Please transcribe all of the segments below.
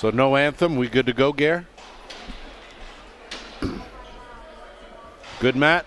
So no anthem. We good to go, Gare? Good, Matt?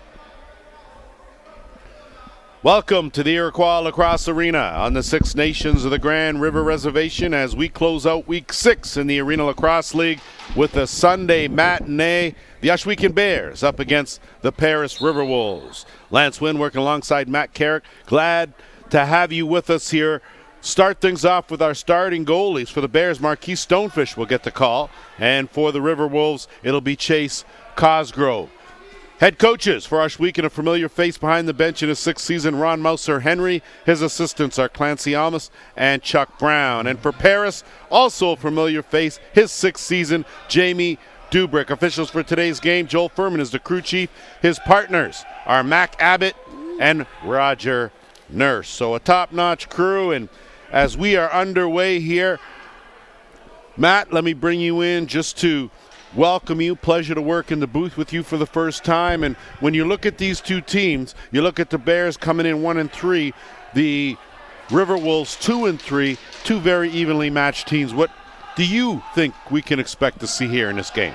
Welcome to the Iroquois Lacrosse Arena on the Six Nations of the Grand River Reservation as we close out Week 6 in the Arena Lacrosse League with a Sunday matinee. The Oshweken Bears up against the Paris Riverwolves. Lance Wynn working alongside Matt Carrick. Glad to have you with us here. Start things off with our starting goalies. For the Bears, Marquis Stonefish will get the call. And for the Riverwolves, it'll be Chase Cosgrove. Head coaches for Oshweken, a familiar face behind the bench in his sixth season, Ron Mouser Henry. His assistants are Clancy Almas and Chuck Brown. And for Paris, also a familiar face, his sixth season, Jamie Dubrick. Officials for today's game, Joel Furman is the crew chief. His partners are Mac Abbott and Roger Nurse. So a top-notch crew, and as we are underway here, Matt, let me bring you in just to welcome you. Pleasure to work in the booth with you for the first time. And when you look at these two teams, you look at the Bears coming in 1-3, the Riverwolves 2-3, two very evenly matched teams. What do you think we can expect to see here in this game?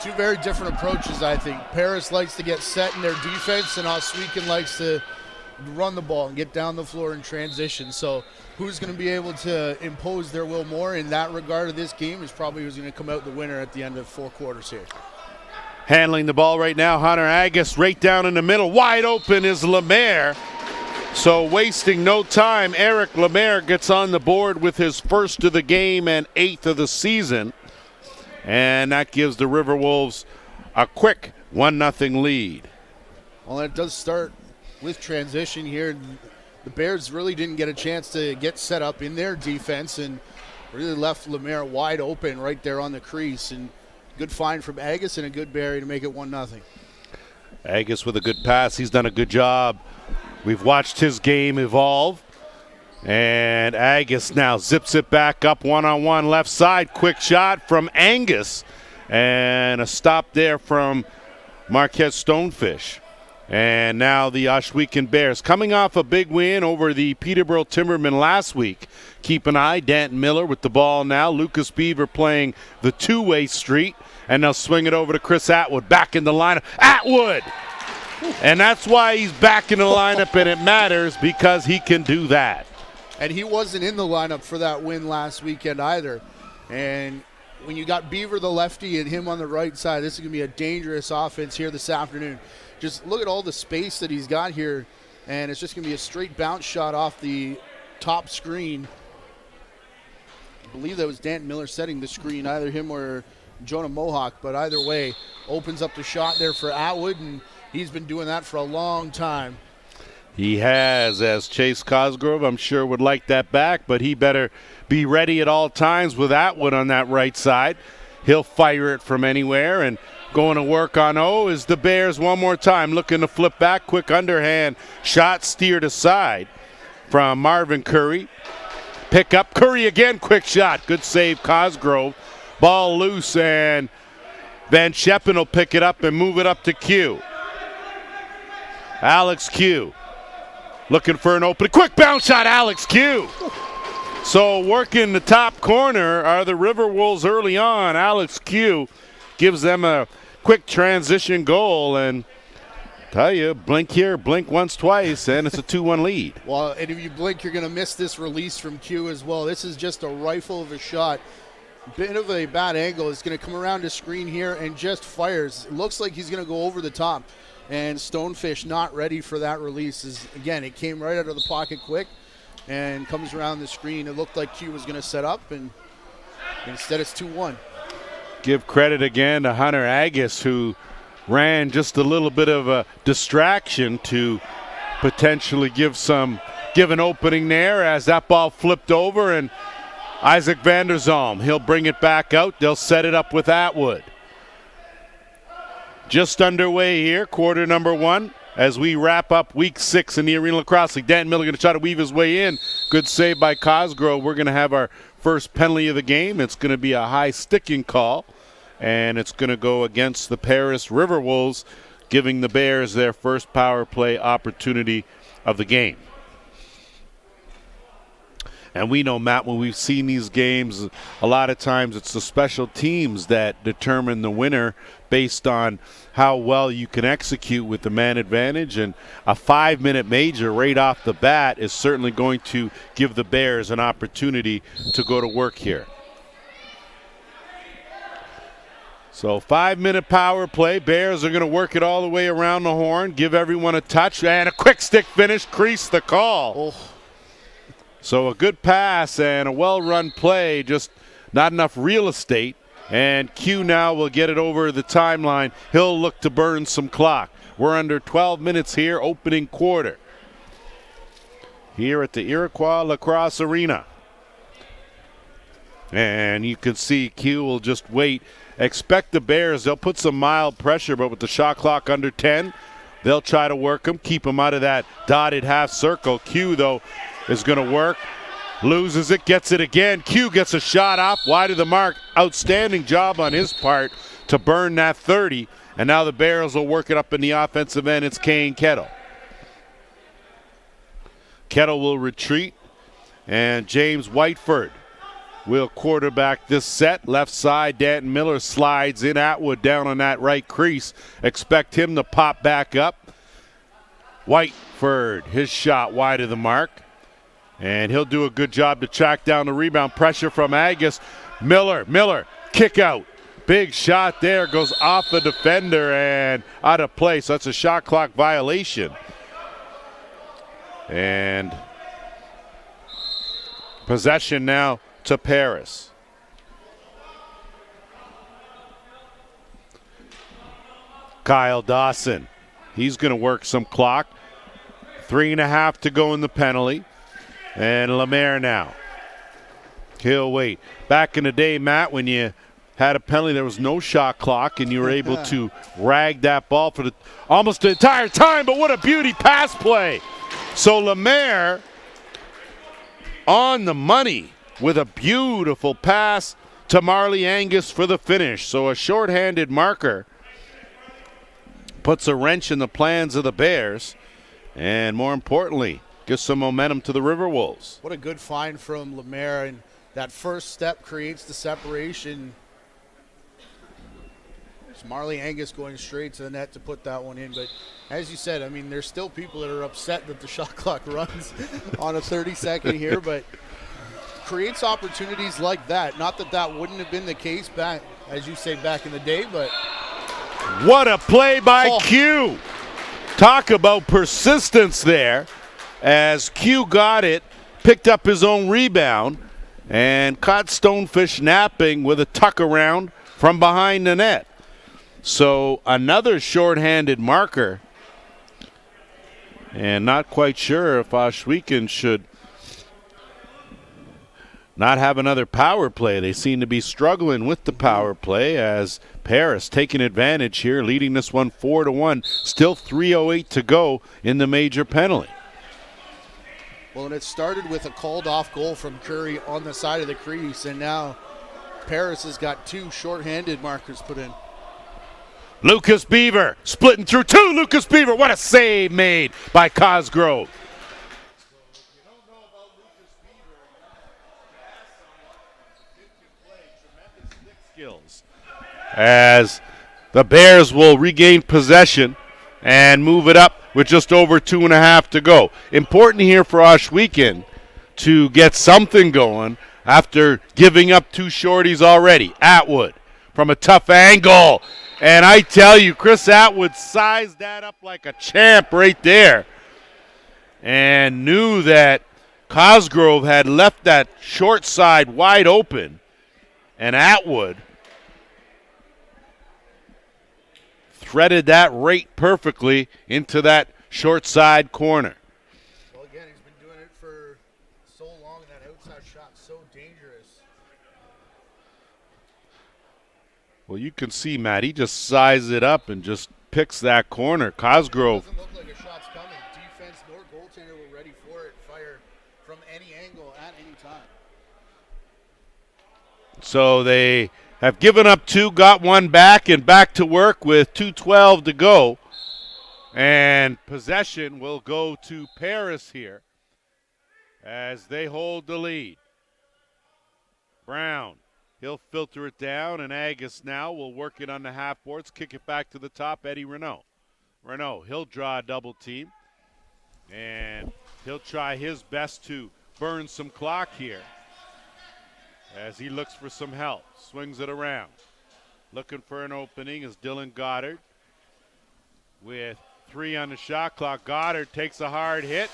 Two very different approaches, I think. Paris likes to get set in their defense, and Oshweken likes to run the ball and get down the floor in transition. So who's going to be able to impose their will more in that regard of this game is probably who's going to come out the winner at the end of 4 quarters here. Handling the ball right now, Hunter Agus right down in the middle. Wide open is Lemaire. So wasting no time, Eric Lemaire gets on the board with his first of the game and 8th of the season. And that gives the Riverwolves a quick 1-0 lead. Well, it does start with transition here. The Bears really didn't get a chance to get set up in their defense and really left Lemaire wide open right there on the crease. And good find from Agus and a good bury to make it 1-0. Agus with a good pass. He's done a good job. We've watched his game evolve. And Agus now zips it back up one-on-one left side. Quick shot from Angus. And a stop there from Marquez Stonefish. And now the Oshweken Bears coming off a big win over the Peterborough Timbermen last week. Keep an eye, Danton Miller with the ball now. Lucas Beaver playing the two-way street. And they'll swing it over to Chris Atwood back in the lineup. Atwood! And that's why he's back in the lineup, and it matters because he can do that. And he wasn't in the lineup for that win last weekend either. And when you got Beaver the lefty and him on the right side, this is going to be a dangerous offense here this afternoon. Just look at all the space that he's got here, and it's just going to be a straight bounce shot off the top screen. I believe that was Danton Miller setting the screen, either him or Jonah Mohawk, but either way, opens up the shot there for Atwood, and he's been doing that for a long time. He has, as Chase Cosgrove, I'm sure, would like that back, but he better be ready at all times with Atwood on that right side. He'll fire it from anywhere, and going to work on O is the Bears one more time, looking to flip back. Quick underhand shot steered aside from Marvin Curry. Pick up Curry again, quick shot. Good save, Cosgrove. Ball loose, and Van Scheppen will pick it up and move it up to Q. Alex Q looking for an opening. Quick bounce shot, Alex Q. So working the top corner are the Riverwolves early on. Alex Q gives them a quick transition goal, and tell you, blink here, blink once, twice, and it's a 2-1 lead. Well, and if you blink, you're going to miss this release from Q as well. This is just a rifle of a shot. Bit of a bad angle. It's going to come around the screen here and just fires. It looks like he's going to go over the top, and Stonefish not ready for that release. Again, it came right out of the pocket quick and comes around the screen. It looked like Q was going to set up, and instead it's 2-1. Give credit again to Hunter Agus, who ran just a little bit of a distraction to potentially give an opening there as that ball flipped over, and Isaac van der Zalm, he'll bring it back out. They'll set it up with Atwood. Just underway here, quarter number 1, as we wrap up week 6 in the Arena Lacrosse League. Dan Miller going to try to weave his way in. Good save by Cosgrove. We're going to have our first penalty of the game. It's going to be a high sticking call, and it's going to go against the Paris Riverwolves, giving the Bears their first power play opportunity of the game. And we know, Matt, when we've seen these games, a lot of times it's the special teams that determine the winner based on how well you can execute with the man advantage. And a 5-minute major right off the bat is certainly going to give the Bears an opportunity to go to work here. So 5-minute power play. Bears are going to work it all the way around the horn, give everyone a touch, and a quick stick finish, crease the call. Oh. So a good pass and a well-run play, just not enough real estate. And Q now will get it over the timeline. He'll look to burn some clock. We're under 12 minutes here, opening quarter, here at the Iroquois Lacrosse Arena. And you can see Q will just wait. Expect the Bears, they'll put some mild pressure, but with the shot clock under 10, they'll try to work him, keep him out of that dotted half circle. Q, though, is going to work. Loses it, gets it again. Q gets a shot off, wide of the mark. Outstanding job on his part to burn that 30. And now the Bears will work it up in the offensive end. It's Kane Kettle. Kettle will retreat, and James Whiteford will quarterback this set. Left side, Danton Miller slides in. Atwood down on that right crease. Expect him to pop back up. Whiteford, his shot wide of the mark. And he'll do a good job to track down the rebound. Pressure from Agus. Miller, kick out. Big shot there, goes off the defender and out of play. So that's a shot clock violation. And possession now to Paris. Kyle Dawson, he's going to work some clock. 3.5 to go in the penalty. And Lemaire now. He'll wait. Back in the day, Matt, when you had a penalty, there was no shot clock, and you were able to rag that ball for almost the entire time, but what a beauty pass play. So Lemaire on the money with a beautiful pass to Marley Angus for the finish. So a shorthanded marker puts a wrench in the plans of the Bears, and more importantly, gives some momentum to the Riverwolves. What a good find from Lemaire, and that first step creates the separation. It's Marley Angus going straight to the net to put that one in. But as you said, I mean, there's still people that are upset that the shot clock runs on a 30-second here, but creates opportunities like that. Not that that wouldn't have been the case back, as you say, back in the day, but what a play by Q. Talk about persistence there. As Q got it, picked up his own rebound, and caught Stonefish napping with a tuck around from behind the net. So another shorthanded marker, and not quite sure if Oshweken should not have another power play. They seem to be struggling with the power play, as Paris taking advantage here, leading this one 4-1. Still 3:08 to go in the major penalty. Well, and it started with a called-off goal from Curry on the side of the crease, and now Paris has got 2 shorthanded markers put in. Lucas Beaver splitting through 2. Lucas Beaver, what a save made by Cosgrove. Skills as the Bears will regain possession and move it up with just over 2.5 to go. Important here for Oshweken to get something going after giving up 2 shorties already. Atwood from a tough angle. And I tell you, Chris Atwood sized that up like a champ right there and knew that Cosgrove had left that short side wide open, and Atwood threaded that right perfectly into that short side corner. Well, again, he's been doing it for so long, that outside shot so dangerous. Well, you can see, Matt, he just sizes it up and just picks that corner. Cosgrove. It doesn't look like a shot's coming. Defense nor goaltender were ready for it. Fire from any angle at any time. So they have given up 2, got 1 back, and back to work with 2:12 to go. And possession will go to Paris here, as they hold the lead. Brown, he'll filter it down, and Agus now will work it on the half boards, kick it back to the top, Eddie Renault. Renault, he'll draw a double team, and he'll try his best to burn some clock here as he looks for some help. Swings it around. Looking for an opening is Dylan Goddard with 3 on the shot clock. Goddard takes a hard hit.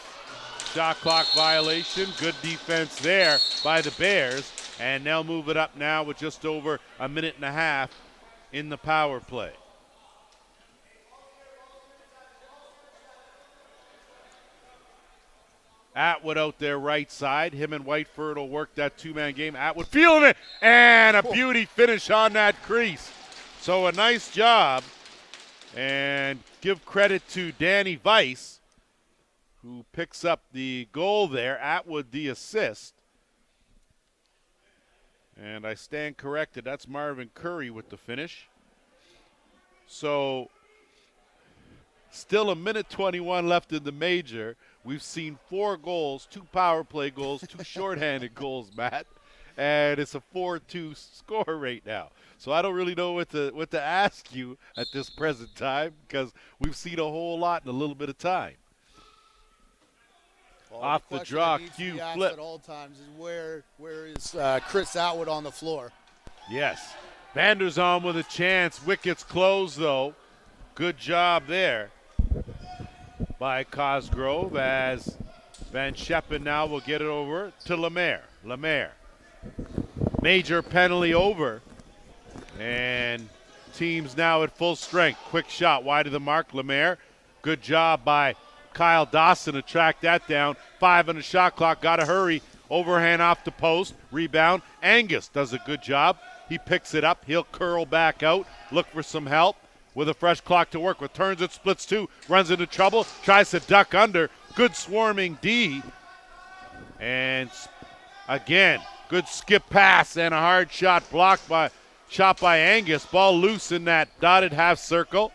Shot clock violation. Good defense there by the Bears. And they'll move it up now with just over a minute and a half in the power play. Atwood out there right side. Him and Whiteford will work that two-man game. Atwood feeling it. And a beauty finish on that crease. So a nice job. And give credit to Danny Weiss, who picks up the goal there. Atwood the assist. And I stand corrected. That's Marvin Curry with the finish. So still a minute 21 left in the major. We've seen 4 goals, 2 power play goals, 2 shorthanded goals, Matt. And it's a 4-2 score right now. So I don't really know what to ask you at this present time because we've seen a whole lot in a little bit of time. Well, off the draw, Q flip. At all times is where is Chris Atwood on the floor? Yes. Vanderzon with a chance. Wickets closed, though. Good job there by Cosgrove as Van Scheppen now will get it over to Lemaire. Lemaire. Major penalty over. And teams now at full strength. Quick shot wide of the mark. Lemaire. Good job by Kyle Dawson to track that down. 5 on the shot clock. Got to hurry. Overhand off the post. Rebound. Angus does a good job. He picks it up. He'll curl back out. Look for some help with a fresh clock to work with. Turns it, splits 2. Runs into trouble. Tries to duck under. Good swarming D. And again, good skip pass and a hard shot blocked by Angus. Ball loose in that dotted half circle.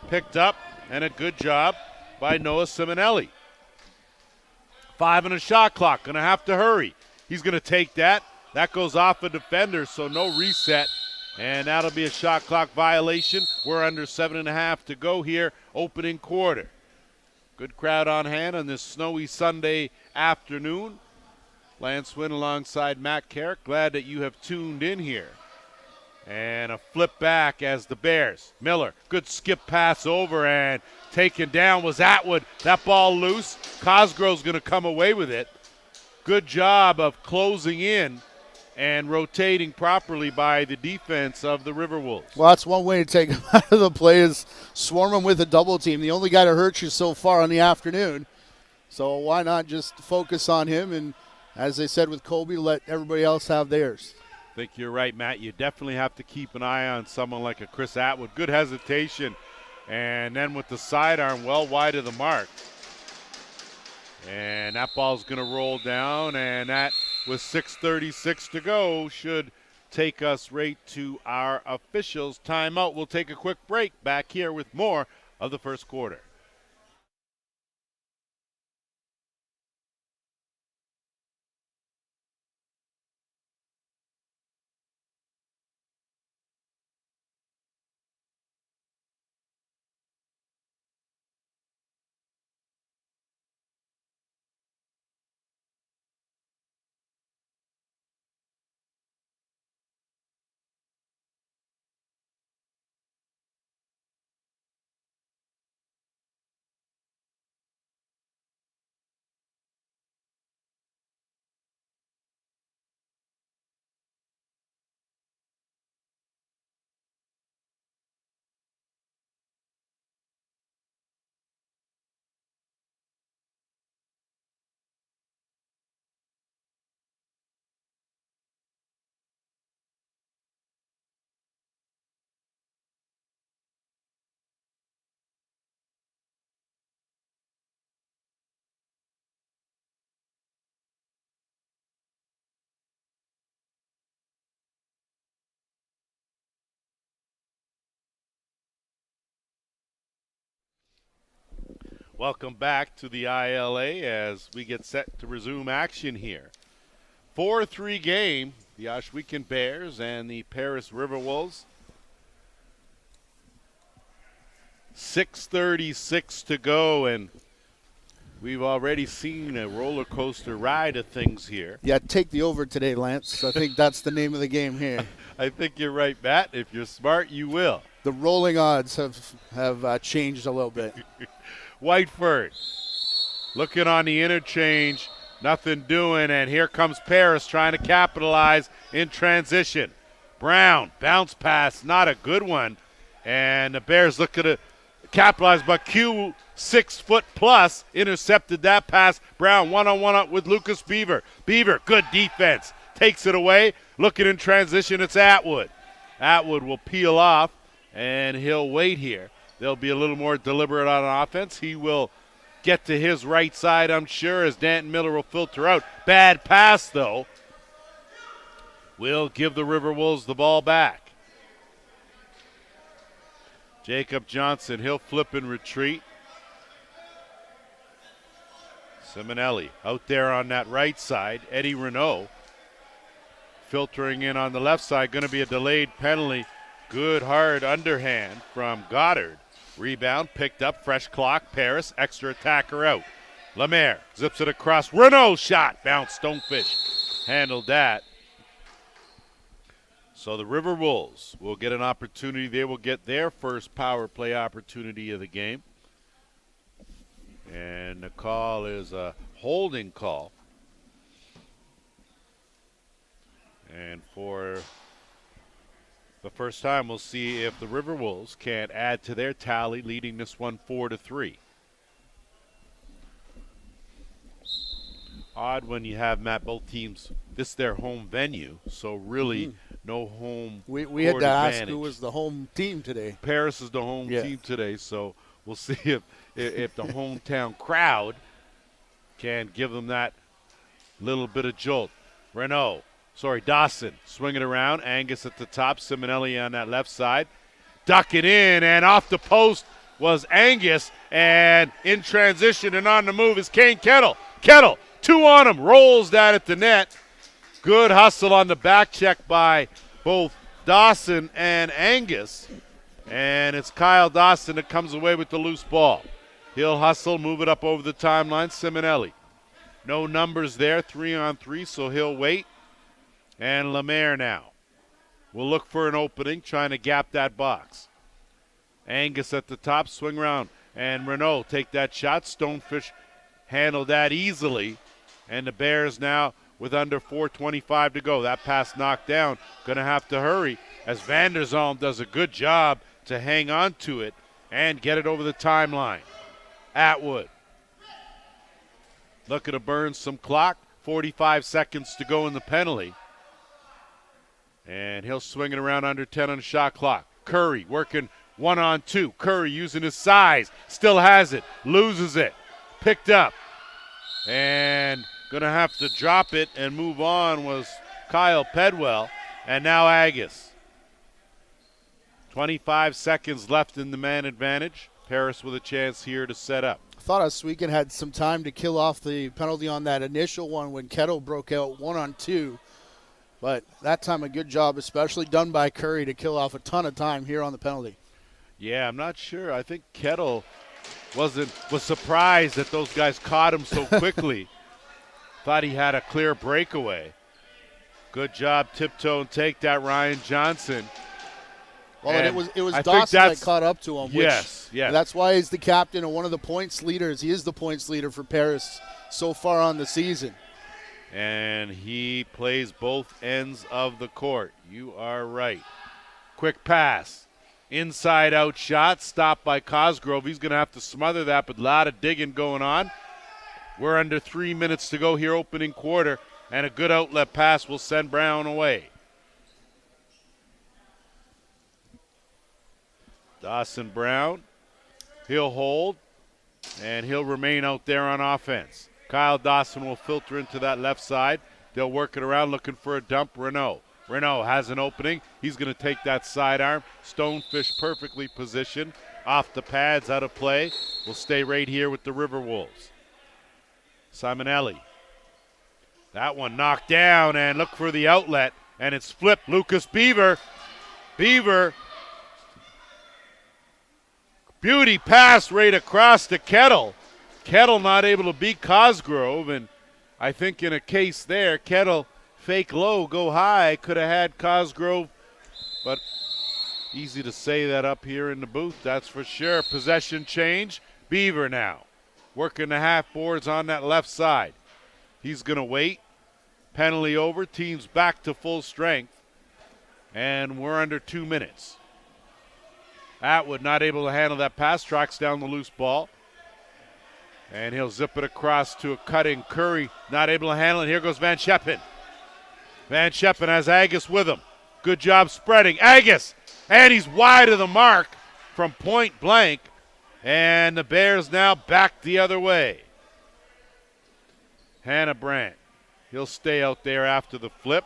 Picked up and a good job by Noah Simonelli. 5 on the shot clock. Going to have to hurry. He's going to take that. That goes off a defender, so no reset. And that'll be a shot clock violation. We're under 7.5 to go here, opening quarter. Good crowd on hand on this snowy Sunday afternoon. Lance Wynn alongside Matt Carrick. Glad that you have tuned in here. And a flip back as the Bears. Miller, good skip pass over and taken down was Atwood. That ball loose. Cosgrove's going to come away with it. Good job of closing in and rotating properly by the defense of the Riverwolves. Well, that's one way to take him out of the play is swarm him with a double team. The only guy to hurt you so far on the afternoon. So why not just focus on him and, as they said with Kobe, let everybody else have theirs. I think you're right, Matt. You definitely have to keep an eye on someone like a Chris Atwood. Good hesitation. And then with the sidearm well wide of the mark. And that ball's going to roll down, and that with 6:36 to go should take us right to our officials' timeout. We'll take a quick break. Back here with more of the first quarter. Welcome back to the ILA as we get set to resume action here. 4-3 game, the Oshweken Bears and the Paris Riverwolves. 6:36 to go, and we've already seen a roller coaster ride of things here. Yeah, take the over today, Lance. I think that's the name of the game here. I think you're right, Matt. If you're smart, you will. The rolling odds have changed a little bit. Whiteford looking on the interchange, nothing doing, and here comes Paris trying to capitalize in transition. Brown, bounce pass, not a good one, and the Bears look to capitalize, but Q, 6 foot plus, intercepted that pass. Brown one-on-one up with Lucas Beaver. Beaver, good defense, takes it away, looking in transition, it's Atwood. Atwood will peel off, and he'll wait here. They'll be a little more deliberate on offense. He will get to his right side, I'm sure, as Danton Miller will filter out. Bad pass, though. Will give the Riverwolves the ball back. Jacob Johnson, he'll flip and retreat. Simonelli out there on that right side. Eddie Renault filtering in on the left side. Going to be a delayed penalty. Good hard underhand from Goddard. Rebound picked up, fresh clock, Paris, extra attacker out. Lemaire zips it across, Renault shot, bounce, Stonefish handled that. So the Riverwolves will get an opportunity, they will get their first power play opportunity of the game. And the call is a holding call. And for the first time, we'll see if the Riverwolves can add to their tally, leading this one 4-3. Odd when you have, Matt, both teams, this is their home venue, so really no home We had to ask who was the home team today. Paris is the home team today, so we'll see if the hometown crowd can give them that little bit of jolt. Dawson swinging around. Angus at the top. Simonelli on that left side. Duck it in, and off the post was Angus. And in transition and on the move is Kane Kettle. Kettle, 2 on him, rolls that at the net. Good hustle on the back check by both Dawson and Angus. And it's Kyle Dawson that comes away with the loose ball. He'll hustle, move it up over the timeline. Simonelli. No numbers there, 3-on-3, so he'll wait. And Lemaire now will look for an opening, trying to gap that box. Angus at the top, swing around, and Renault take that shot. Stonefish handled that easily. And the Bears now with under 4:25 to go. That pass knocked down. Going to have to hurry as Vanderzalm does a good job to hang on to it and get it over the timeline. Atwood looking to burn some clock. 45 seconds to go in the penalty. And he'll swing it around under 10 on the shot clock. Curry working 1-on-2. Curry using his size. Still has it. Loses it. Picked up. And going to have to drop it and move on was Kyle Pedwell. And now Agus. 25 seconds left in the man advantage. Paris with a chance here to set up. I thought Ohsweken had some time to kill off the penalty on that initial one when Kettle broke out 1-on-2. But that time a good job, especially done by Curry, to kill off a ton of time here on the penalty. Yeah, I'm not sure. I think Kettle was surprised that those guys caught him so quickly. Thought he had a clear breakaway. Good job, tiptoe and take that, Ryan Johnson. Well, and it was Dawson that caught up to him. Yes. That's why he's the captain and one of the points leaders. He is the points leader for Paris so far on the season. And he plays both ends of the court. You are right. Quick pass. Inside out shot. Stopped by Cosgrove. He's going to have to smother that, but a lot of digging going on. We're under 3 minutes to go here, opening quarter. And a good outlet pass will send Brown away. Dawson Brown. He'll hold. And he'll remain out there on offense. Kyle Dawson will filter into that left side. They'll work it around looking for a dump. Renault has an opening. He's going to take that sidearm. Stonefish perfectly positioned. off the pads, out of play. Will stay right here with the Riverwolves. Simonelli. That one knocked down, and look for the outlet, and it's flipped. Lucas Beaver. Beaver. Beauty pass right across to Kettle. Kettle not able to beat Cosgrove, and I think in a case there, Kettle fake low, go high, could have had Cosgrove, but easy to say that up here in the booth, that's for sure. Possession change. Beaver now working the half boards on that left side. He's going to wait. Penalty over. Team's back to full strength. And we're under 2 minutes. Atwood not able to handle that pass. Tracks down the loose ball. And he'll zip it across to a cutting Curry. Not able to handle it. Here goes Van Scheppen. Van Scheppen has Agus with him. Good job spreading. Agus. And he's wide of the mark from point blank. And the Bears now back the other way. Hannah Brandt. He'll stay out there after the flip.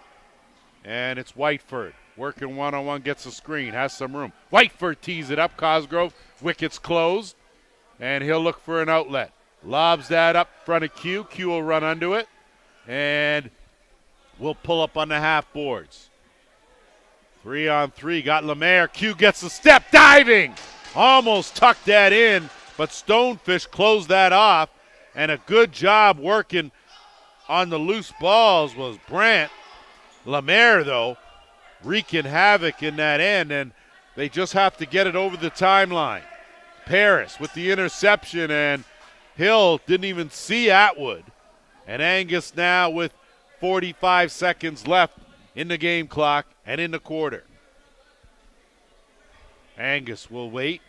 And it's Whiteford. Working one-on-one, gets a screen, has some room. Whiteford tees it up. Cosgrove, wickets closed. And he'll look for an outlet. Lobs that up front of Q. Q will run under it. And we'll pull up on the half boards. 3-on-3, got Lemaire. Q gets a step, diving. Almost tucked that in, but Stonefish closed that off. And a good job working on the loose balls was Brandt. Lemaire, though, wreaking havoc in that end, and they just have to get it over the timeline. Paris with the interception, and Hill didn't even see Atwood. And Angus now with 45 seconds left in the game clock and in the quarter. Angus will wait.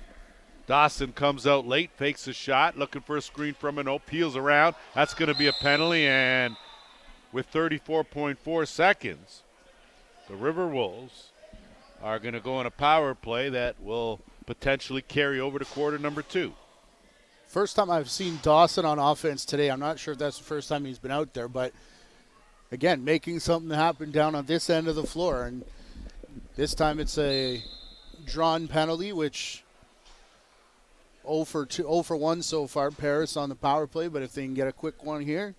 Dawson comes out late, fakes a shot, looking for a screen from an O, peels around. That's going to be a penalty, and with 34.4 seconds, the Riverwolves are going to go on a power play that will potentially carry over to quarter number 2. First time I've seen Dawson on offense today. I'm not sure if that's the first time he's been out there, but again, making something happen down on this end of the floor. And this time it's a drawn penalty, which 0 for 1 so far, Paris on the power play. But if they can get a quick one here,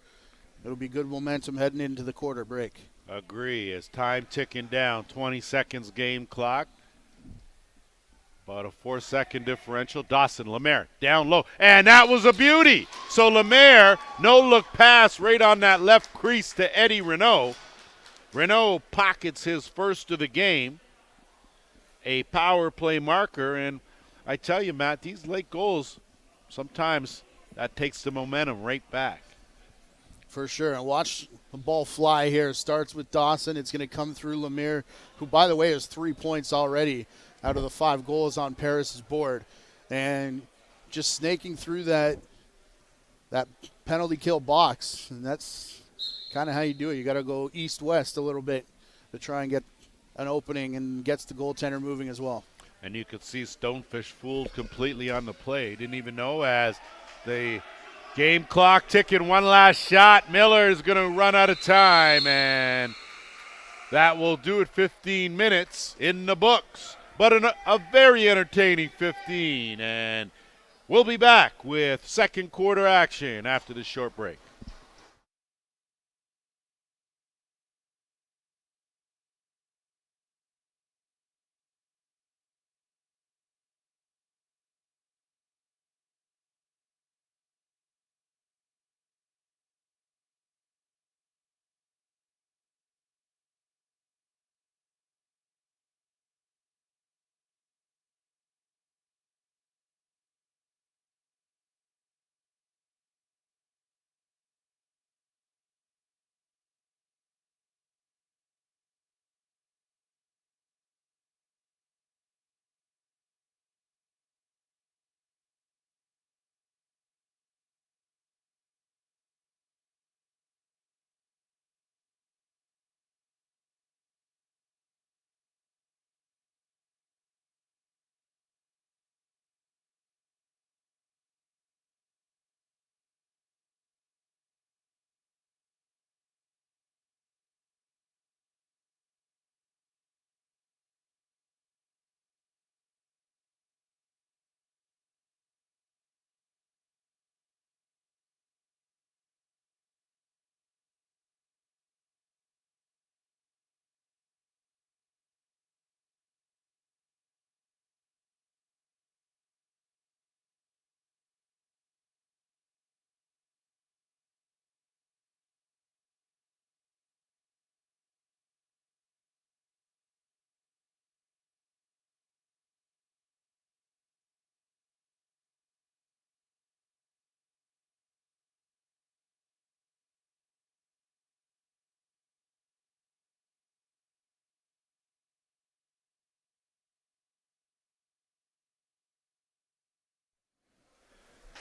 it'll be good momentum heading into the quarter break. Agree. As time ticking down, 20 seconds game clock. About a 4-second differential. Dawson, Lemaire, down low. And that was a beauty. So Lemaire, no-look pass right on that left crease to Eddie Renault. Renault pockets his first of the game. A power play marker. And I tell you, Matt, these late goals, sometimes that takes the momentum right back. For sure. And watch the ball fly here. Starts with Dawson. It's going to come through Lemaire, who, by the way, has 3 points already out of the 5 goals on Paris's board. And just snaking through that penalty kill box. And that's kind of how you do it. You got to go east-west a little bit to try and get an opening, and gets the goaltender moving as well. And you could see Stonefish fooled completely on the play. Didn't even know as the game clock ticking, one last shot. Miller is going to run out of time, and that will do it. 15 minutes in the books, but a very entertaining 15. And we'll be back with second quarter action after this short break.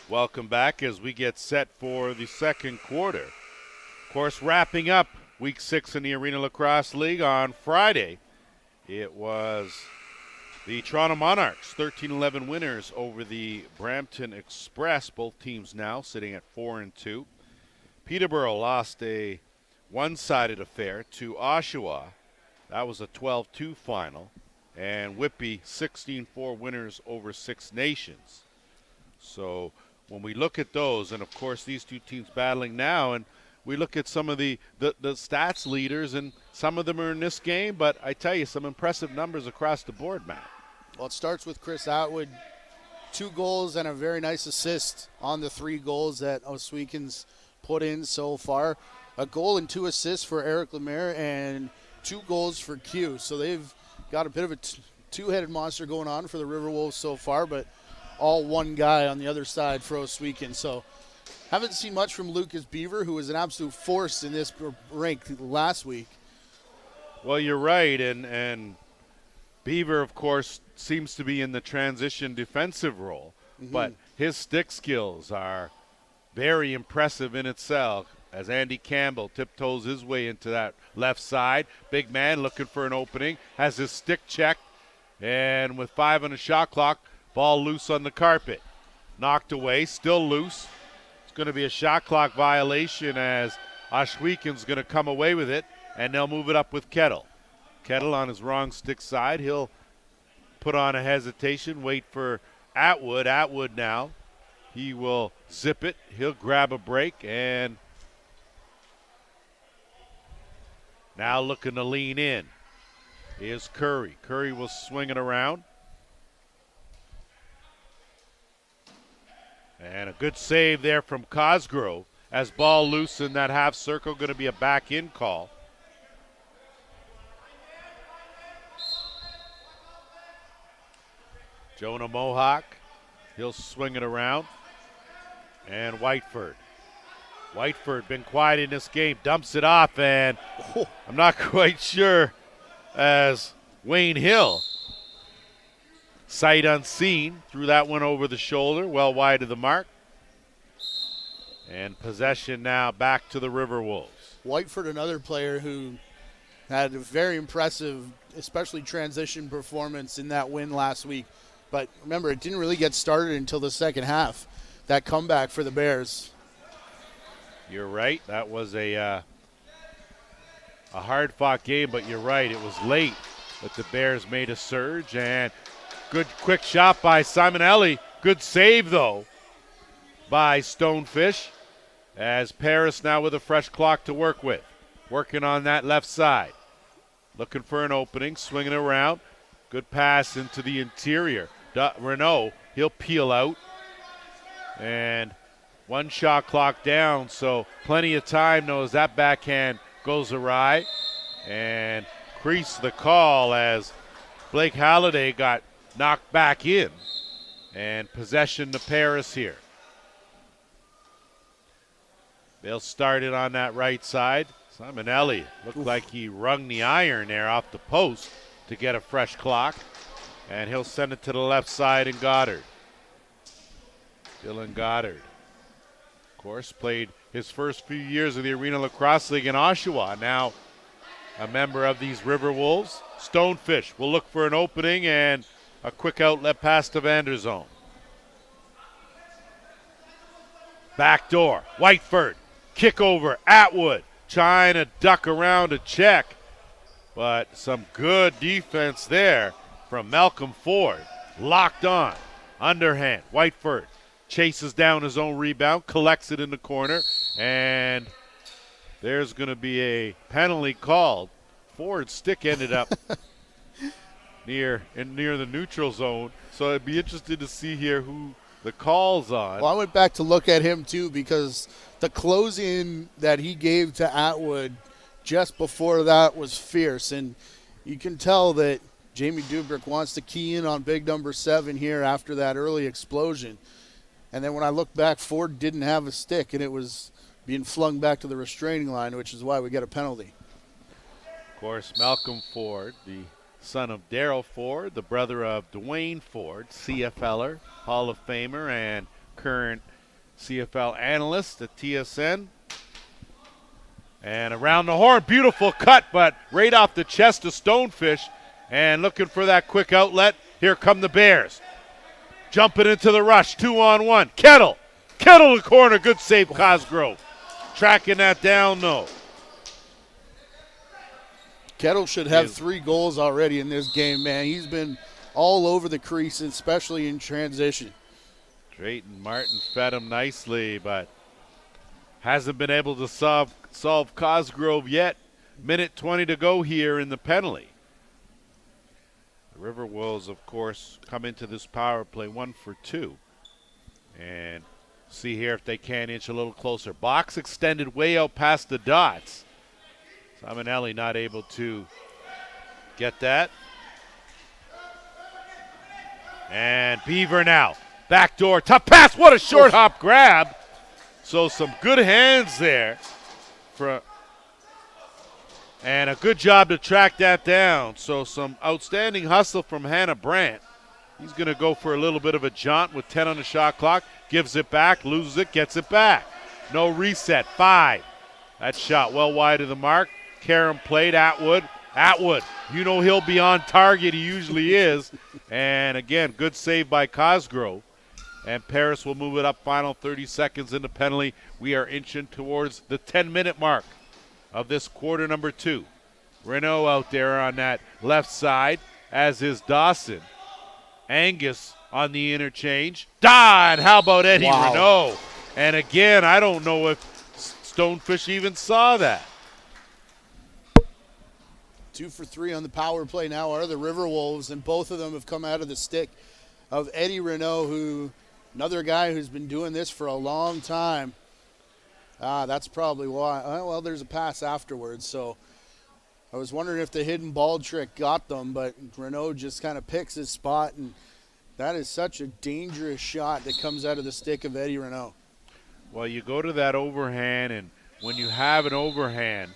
Welcome back as we get set for the second quarter. Of course, wrapping up Week 6 in the Arena Lacrosse League on Friday. It was the Toronto Monarchs, 13-11 winners over the Brampton Express. Both teams now sitting at 4-2. Peterborough lost a one-sided affair to Oshawa. That was a 12-2 final. And Whitby, 16-4 winners over Six Nations. So when we look at those, and of course these two teams battling now, and we look at some of the stats leaders, and some of them are in this game, but I tell you, some impressive numbers across the board, Matt. Well, it starts with Chris Atwood, 2 goals and a very nice assist on the 3 goals that Ohsweken's put in so far. A goal and 2 assists for Eric Lemaire and 2 goals for Q. So they've got a bit of a two-headed monster going on for the Riverwolves so far, but all one guy on the other side for Oshweken. So haven't seen much from Lucas Beaver, who was an absolute force in this rank last week. Well, you're right, and Beaver, of course, seems to be in the transition defensive role, but his stick skills are very impressive in itself as Andy Campbell tiptoes his way into that left side. Big man looking for an opening, has his stick checked, and with 5 on the shot clock, ball loose on the carpet. Knocked away, still loose. It's going to be a shot clock violation as Oshweken's going to come away with it, and they'll move it up with Kettle. Kettle on his wrong stick side. He'll put on a hesitation, wait for Atwood. Atwood now. He will zip it. He'll grab a break, and now looking to lean in is Curry. Curry will swing it around. And a good save there from Cosgrove as ball loose in that half circle. Going to be a back in call. Jonah Mohawk, he'll swing it around. And Whiteford. Whiteford been quiet in this game, dumps it off, and I'm not quite sure as Wayne Hill, sight unseen, threw that one over the shoulder, well wide of the mark. And possession now back to the Riverwolves. Whiteford, another player who had a very impressive, especially transition performance in that win last week. But remember, it didn't really get started until the second half, that comeback for the Bears. You're right. That was a hard-fought game, but you're right. It was late that the Bears made a surge, and good quick shot by Simonelli. Good save, though, by Stonefish, as Paris now with a fresh clock to work with. Working on that left side. Looking for an opening, swinging around. Good pass into the interior. Renault, he'll peel out. And one shot clock down, so plenty of time knows that backhand goes awry. And crease the call as Blake Halliday got knocked back in. And possession to Paris here. They'll start it on that right side. Simonelli looked like he wrung the iron there off the post to get a fresh clock. And he'll send it to the left side and Goddard. Dylan Goddard, of course, played his first few years of the Arena Lacrosse League in Oshawa. Now a member of these Riverwolves. Stonefish will look for an opening and a quick outlet pass to Vanderzone. Back door, Whiteford, kick over, Atwood, trying to duck around a check. But some good defense there from Malcolm Ford. Locked on, underhand, Whiteford chases down his own rebound, collects it in the corner, and there's going to be a penalty called. Ford's stick ended up near the neutral zone, so I'd be interested to see here who the call's on. Well, I went back to look at him too because the close-in that he gave to Atwood just before that was fierce, and you can tell that Jamie Dubrick wants to key in on big number 7 here after that early explosion. And then when I look back, Ford didn't have a stick, and it was being flung back to the restraining line, which is why we get a penalty. Of course, Malcolm Ford, the son of Darryl Ford, the brother of Dwayne Ford, CFLer, Hall of Famer, and current CFL analyst at TSN. And around the horn, beautiful cut, but right off the chest of Stonefish. And looking for that quick outlet. Here come the Bears. Jumping into the rush, 2-on-1. Kettle the corner, good save, Cosgrove. Tracking that down, though. Kettle should have 3 goals already in this game, man. He's been all over the crease, especially in transition. Drayton Martin fed him nicely, but hasn't been able to solve Cosgrove yet. Minute 20 to go here in the penalty. The Riverwolves, of course, come into this power play 1 for 2. And see here if they can inch a little closer. Box extended way out past the dots. Simonelli not able to get that. And Beaver now. Backdoor, tough pass. What a short hop grab. So some good hands there. And a good job to track that down. So some outstanding hustle from Hannah Brandt. He's going to go for a little bit of a jaunt with 10 on the shot clock. Gives it back, loses it, gets it back. No reset, 5. That shot well wide of the mark. Karam played Atwood. Atwood, you know he'll be on target. He usually is. And again, good save by Cosgrove. And Paris will move it up. Final 30 seconds in the penalty. We are inching towards the 10-minute mark of this quarter number 2. Renault out there on that left side, as is Dawson. Angus on the interchange. And how about Eddie Renault? And again, I don't know if Stonefish even saw that. 2 for 3 on the power play now are the Riverwolves, and both of them have come out of the stick of Eddie Renault, another guy who's been doing this for a long time. That's probably why. Well, there's a pass afterwards, so I was wondering if the hidden ball trick got them, but Renault just kind of picks his spot, and that is such a dangerous shot that comes out of the stick of Eddie Renault. Well, you go to that overhand, and when you have an overhand,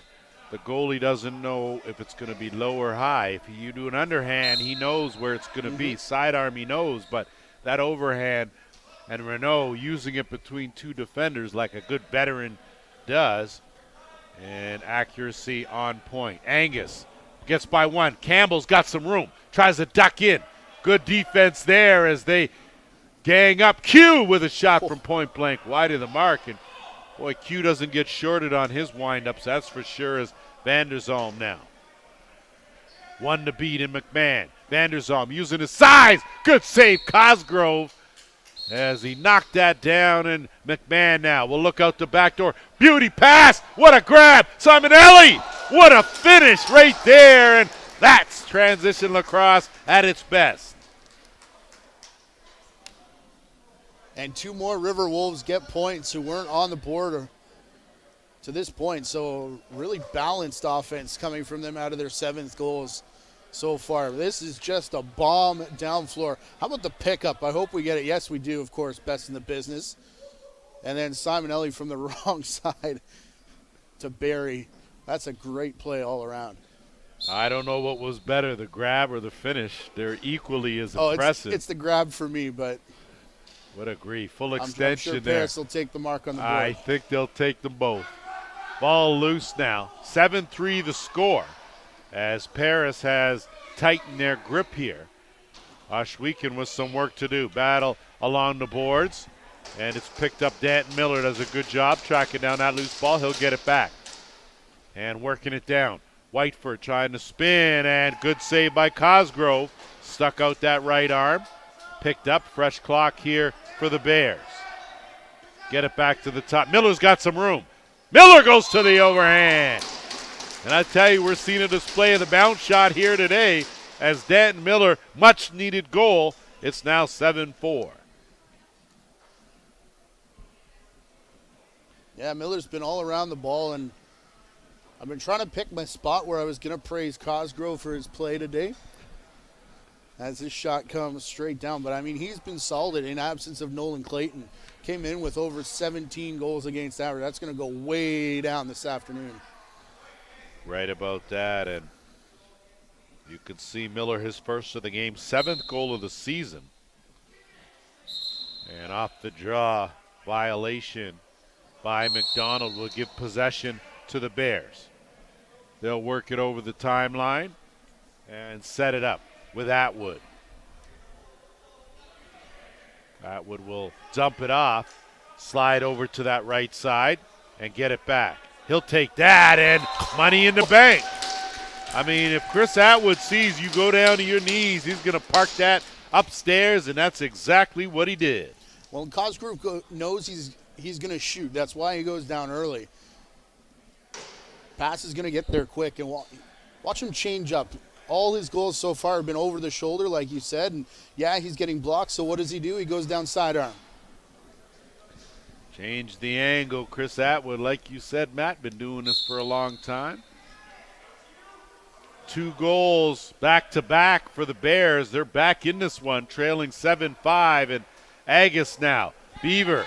the goalie doesn't know if it's going to be low or high. If you do an underhand, he knows where it's going to be. Sidearm, he knows, but that overhand, and Renault using it between 2 defenders like a good veteran does, and accuracy on point. Angus gets by 1. Campbell's got some room, tries to duck in. Good defense there as they gang up. Q with a shot from point blank wide of the mark, and boy, Q doesn't get shorted on his windups, that's for sure, as Vanderzalm now. 1 to beat in McMahon. Vanderzalm using his size. Good save, Cosgrove, as he knocked that down, and McMahon now will look out the back door. Beauty pass. What a grab. Simonelli. What a finish right there, and that's transition lacrosse at its best. And 2 more Riverwolves get points who weren't on the board to this point. So really balanced offense coming from them out of their 7th goals so far. This is just a bomb down floor. How about the pickup? I hope we get it. Yes, we do, of course, best in the business. And then Simonelli from the wrong side to Barry. That's a great play all around. I don't know what was better, the grab or the finish. They're equally as impressive. It's the grab for me, but what a grief. Full extension I'm sure there. Paris will take the mark on the board. I think they'll take them both. Ball loose now. 7-3 the score, as Paris has tightened their grip here. Oshweken with some work to do. Battle along the boards, and it's picked up. Danton Miller does a good job tracking down that loose ball. He'll get it back and working it down. Whiteford trying to spin, and good save by Cosgrove. Stuck out that right arm. Picked up. Fresh clock here for the Bears. Get it back to the top. Miller's got some room. Miller goes to the overhand. And I tell you, we're seeing a display of the bounce shot here today as Danton Miller, much needed goal. It's now 7-4. Yeah, Miller's been all around the ball, and I've been trying to pick my spot where I was going to praise Cosgrove for his play today as this shot comes straight down. But, I mean, he's been solid in absence of Nolan Clayton. Came in with over 17 goals against average. That's going to go way down this afternoon. Right about that, and you can see Miller, his first of the game, 7th goal of the season. And off the draw violation by McDonald will give possession to the Bears. They'll work it over the timeline and set it up with Atwood. Atwood will dump it off, slide over to that right side, and get it back. He'll take that, and money in the bank. I mean, if Chris Atwood sees you go down to your knees, he's going to park that upstairs, and that's exactly what he did. Well, Cosgrove knows he's going to shoot. That's why he goes down early. Pass is going to get there quick, and watch him change up. All his goals so far have been over the shoulder, like you said, and yeah, he's getting blocked, so what does he do? He goes down sidearm. Change the angle. Chris Atwood, like you said, Matt, been doing this for a long time. 2 goals back-to-back for the Bears. They're back in this one, trailing 7-5, and Agus now. Beaver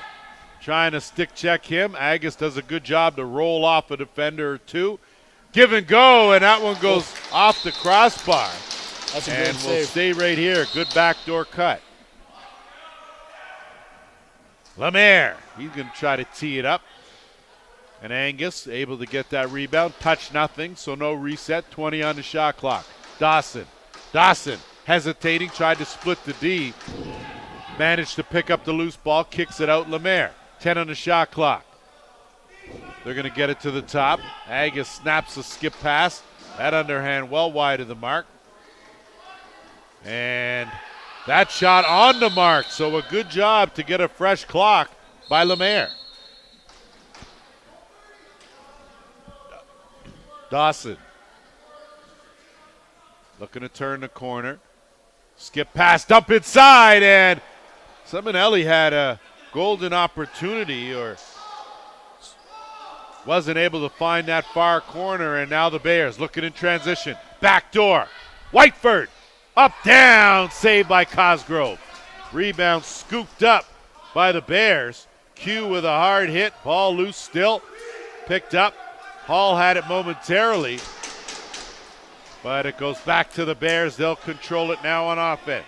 trying to stick check him. Agus does a good job to roll off a defender or two. Give and go, and that one goes off the crossbar. That's a and good we'll save. stay right here. Good backdoor cut. Lemaire, he's going to try to tee it up. And Angus able to get that rebound. Touch nothing, so no reset. 20 on the shot clock. Dawson hesitating, tried to split the D. Managed to pick up the loose ball, kicks it out. Lemaire, 10 on the shot clock. They're going to get it to the top. Agus snaps a skip pass. That underhand well wide of the mark. And that shot on the mark, so a good job to get a fresh clock by Lemaire. Dawson looking to turn the corner. Skip pass, dump inside, and Simonelli had a golden opportunity or wasn't able to find that far corner, and now the Bears looking in transition. Back door. Whiteford. Up, down. Saved by Cosgrove. Rebound scooped up by the Bears. Q with a hard hit. Ball loose still. Picked up. Hall had it momentarily, but it goes back to the Bears. They'll control it now on offense.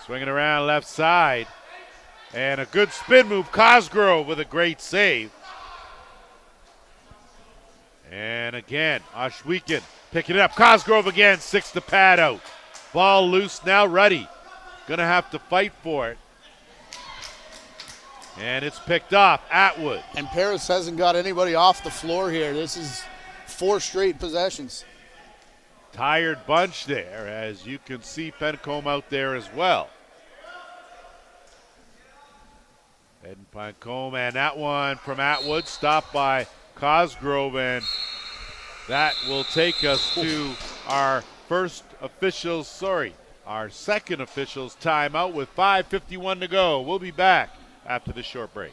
Swinging around left side. And a good spin move. Cosgrove with a great save. And again, Oshweken picking it up. Cosgrove again, 6 to pad out. Ball loose now, Ruddy. Gonna have to fight for it. And it's picked off. Atwood. And Paris hasn't got anybody off the floor here. This is 4 straight possessions. Tired bunch there, as you can see Pencombe out there as well. Ed Pencombe, and that one from Atwood, stopped by Cosgrove, and that will take us to our second officials timeout with 5:51 to go. We'll be back after this short break.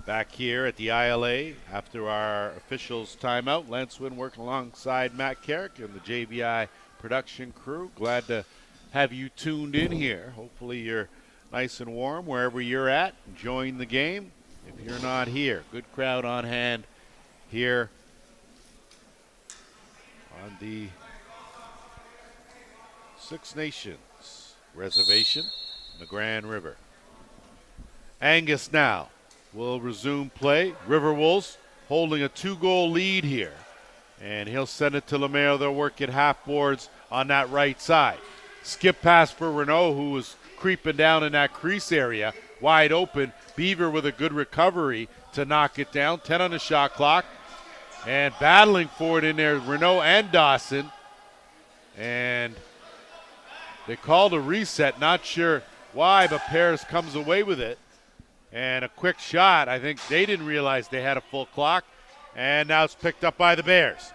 Back here at the ILA after our officials timeout. Lance Wynn working alongside Matt Carrick and the JVI production crew. Glad to have you tuned in here. Hopefully you're nice and warm wherever you're at, enjoying the game. If you're not here, good crowd on hand here on the Six Nations reservation. the Grand River. Angus now will resume play. Riverwolves holding a 2-goal lead here. And he'll send it to Lemaire. They'll work at half boards on that right side. Skip pass for Renault, who was creeping down in that crease area. Wide open. Beaver with a good recovery to knock it down. 10 on the shot clock. And battling for it in there, Renault and Dawson. And they called a reset. Not sure why, but Paris comes away with it. And a quick shot. I think they didn't realize they had a full clock. And now it's picked up by the Bears.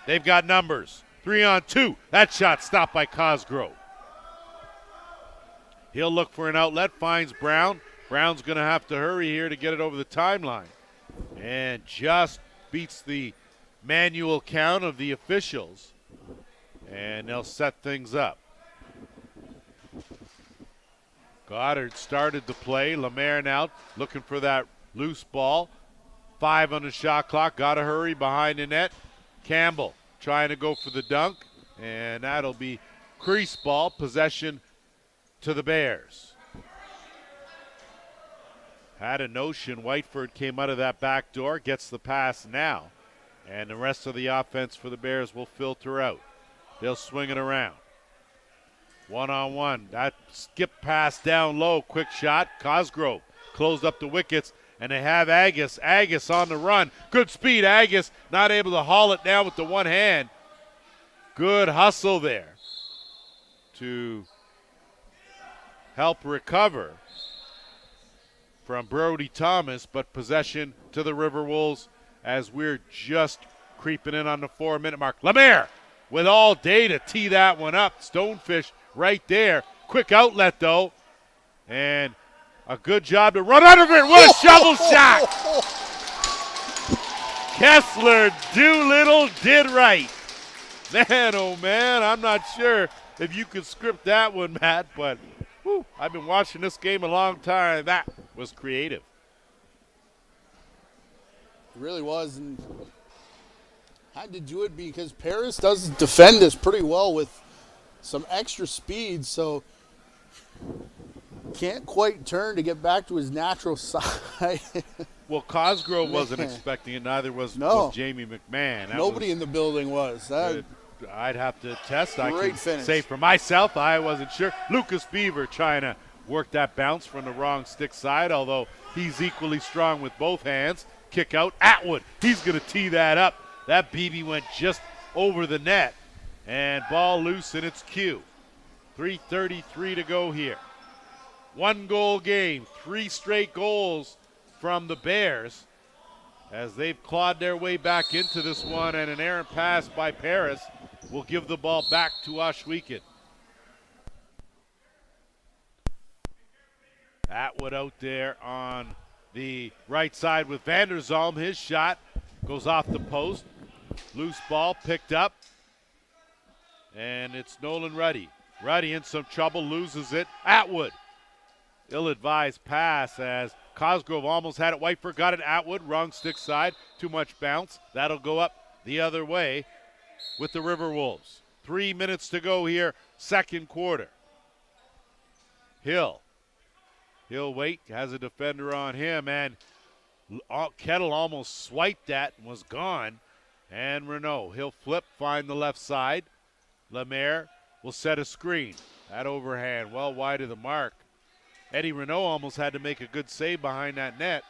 They've got numbers. 3-on-2. That shot stopped by Cosgrove. He'll look for an outlet, finds Brown. Brown's going to have to hurry here to get it over the timeline. And just beats the manual count of the officials. And they'll set things up. Goddard started the play. Lemaire now looking for that loose ball. 5 on the shot clock. Got to hurry behind the net. Campbell trying to go for the dunk. And that'll be crease ball. Possession to the Bears. Had a notion. Whiteford came out of that back door. Gets the pass now. And the rest of the offense for the Bears will filter out. They'll swing it around. 1-on-1. That skip pass down low. Quick shot. Cosgrove closed up the wickets. And they have Agus. Agus on the run. Good speed. Agus not able to haul it down with the one hand. Good hustle there to help recover from Brody Thomas, but possession to the Riverwolves as we're just creeping in on the 4-minute mark. Lemaire with all day to tee that one up. Stonefish right there. Quick outlet though. And a good job to run out of it. What a shovel shot! Kessler Doolittle did right. Man, oh man, I'm not sure if you could script that one, Matt, but whew, I've been watching this game a long time. That was creative. It really was, and had to do it because Paris does defend us pretty well with some extra speed, so can't quite turn to get back to his natural side. Well, Cosgrove wasn't expecting it. Neither was Jamie McMahon. Nobody in the building was. I'd have to test. I can finish. say for myself, I wasn't sure. Lucas Beaver trying to work that bounce from the wrong stick side, although he's equally strong with both hands. Kick out. Atwood, he's going to tee that up. That BB went just over the net. And ball loose in its cue. 3:33 to go here. 1-goal game, 3 straight goals from the Bears as they've clawed their way back into this one, and an errant pass by Paris will give the ball back to Oshweken. Atwood out there on the right side with Vanderzalm. His shot goes off the post. Loose ball picked up, and it's Nolan Ruddy. Ruddy in some trouble, loses it. Atwood. Ill-advised pass as Cosgrove almost had it. Whiteford got it. Atwood, wrong stick side. Too much bounce. That'll go up the other way with the Riverwolves. 3 minutes to go here, second quarter. He'll wait, has a defender on him, and Kettle almost swiped that and was gone. And Renault, he'll flip, find the left side. Lemaire will set a screen. That overhand, well wide of the mark. Eddie Renault almost had to make a good save behind that net.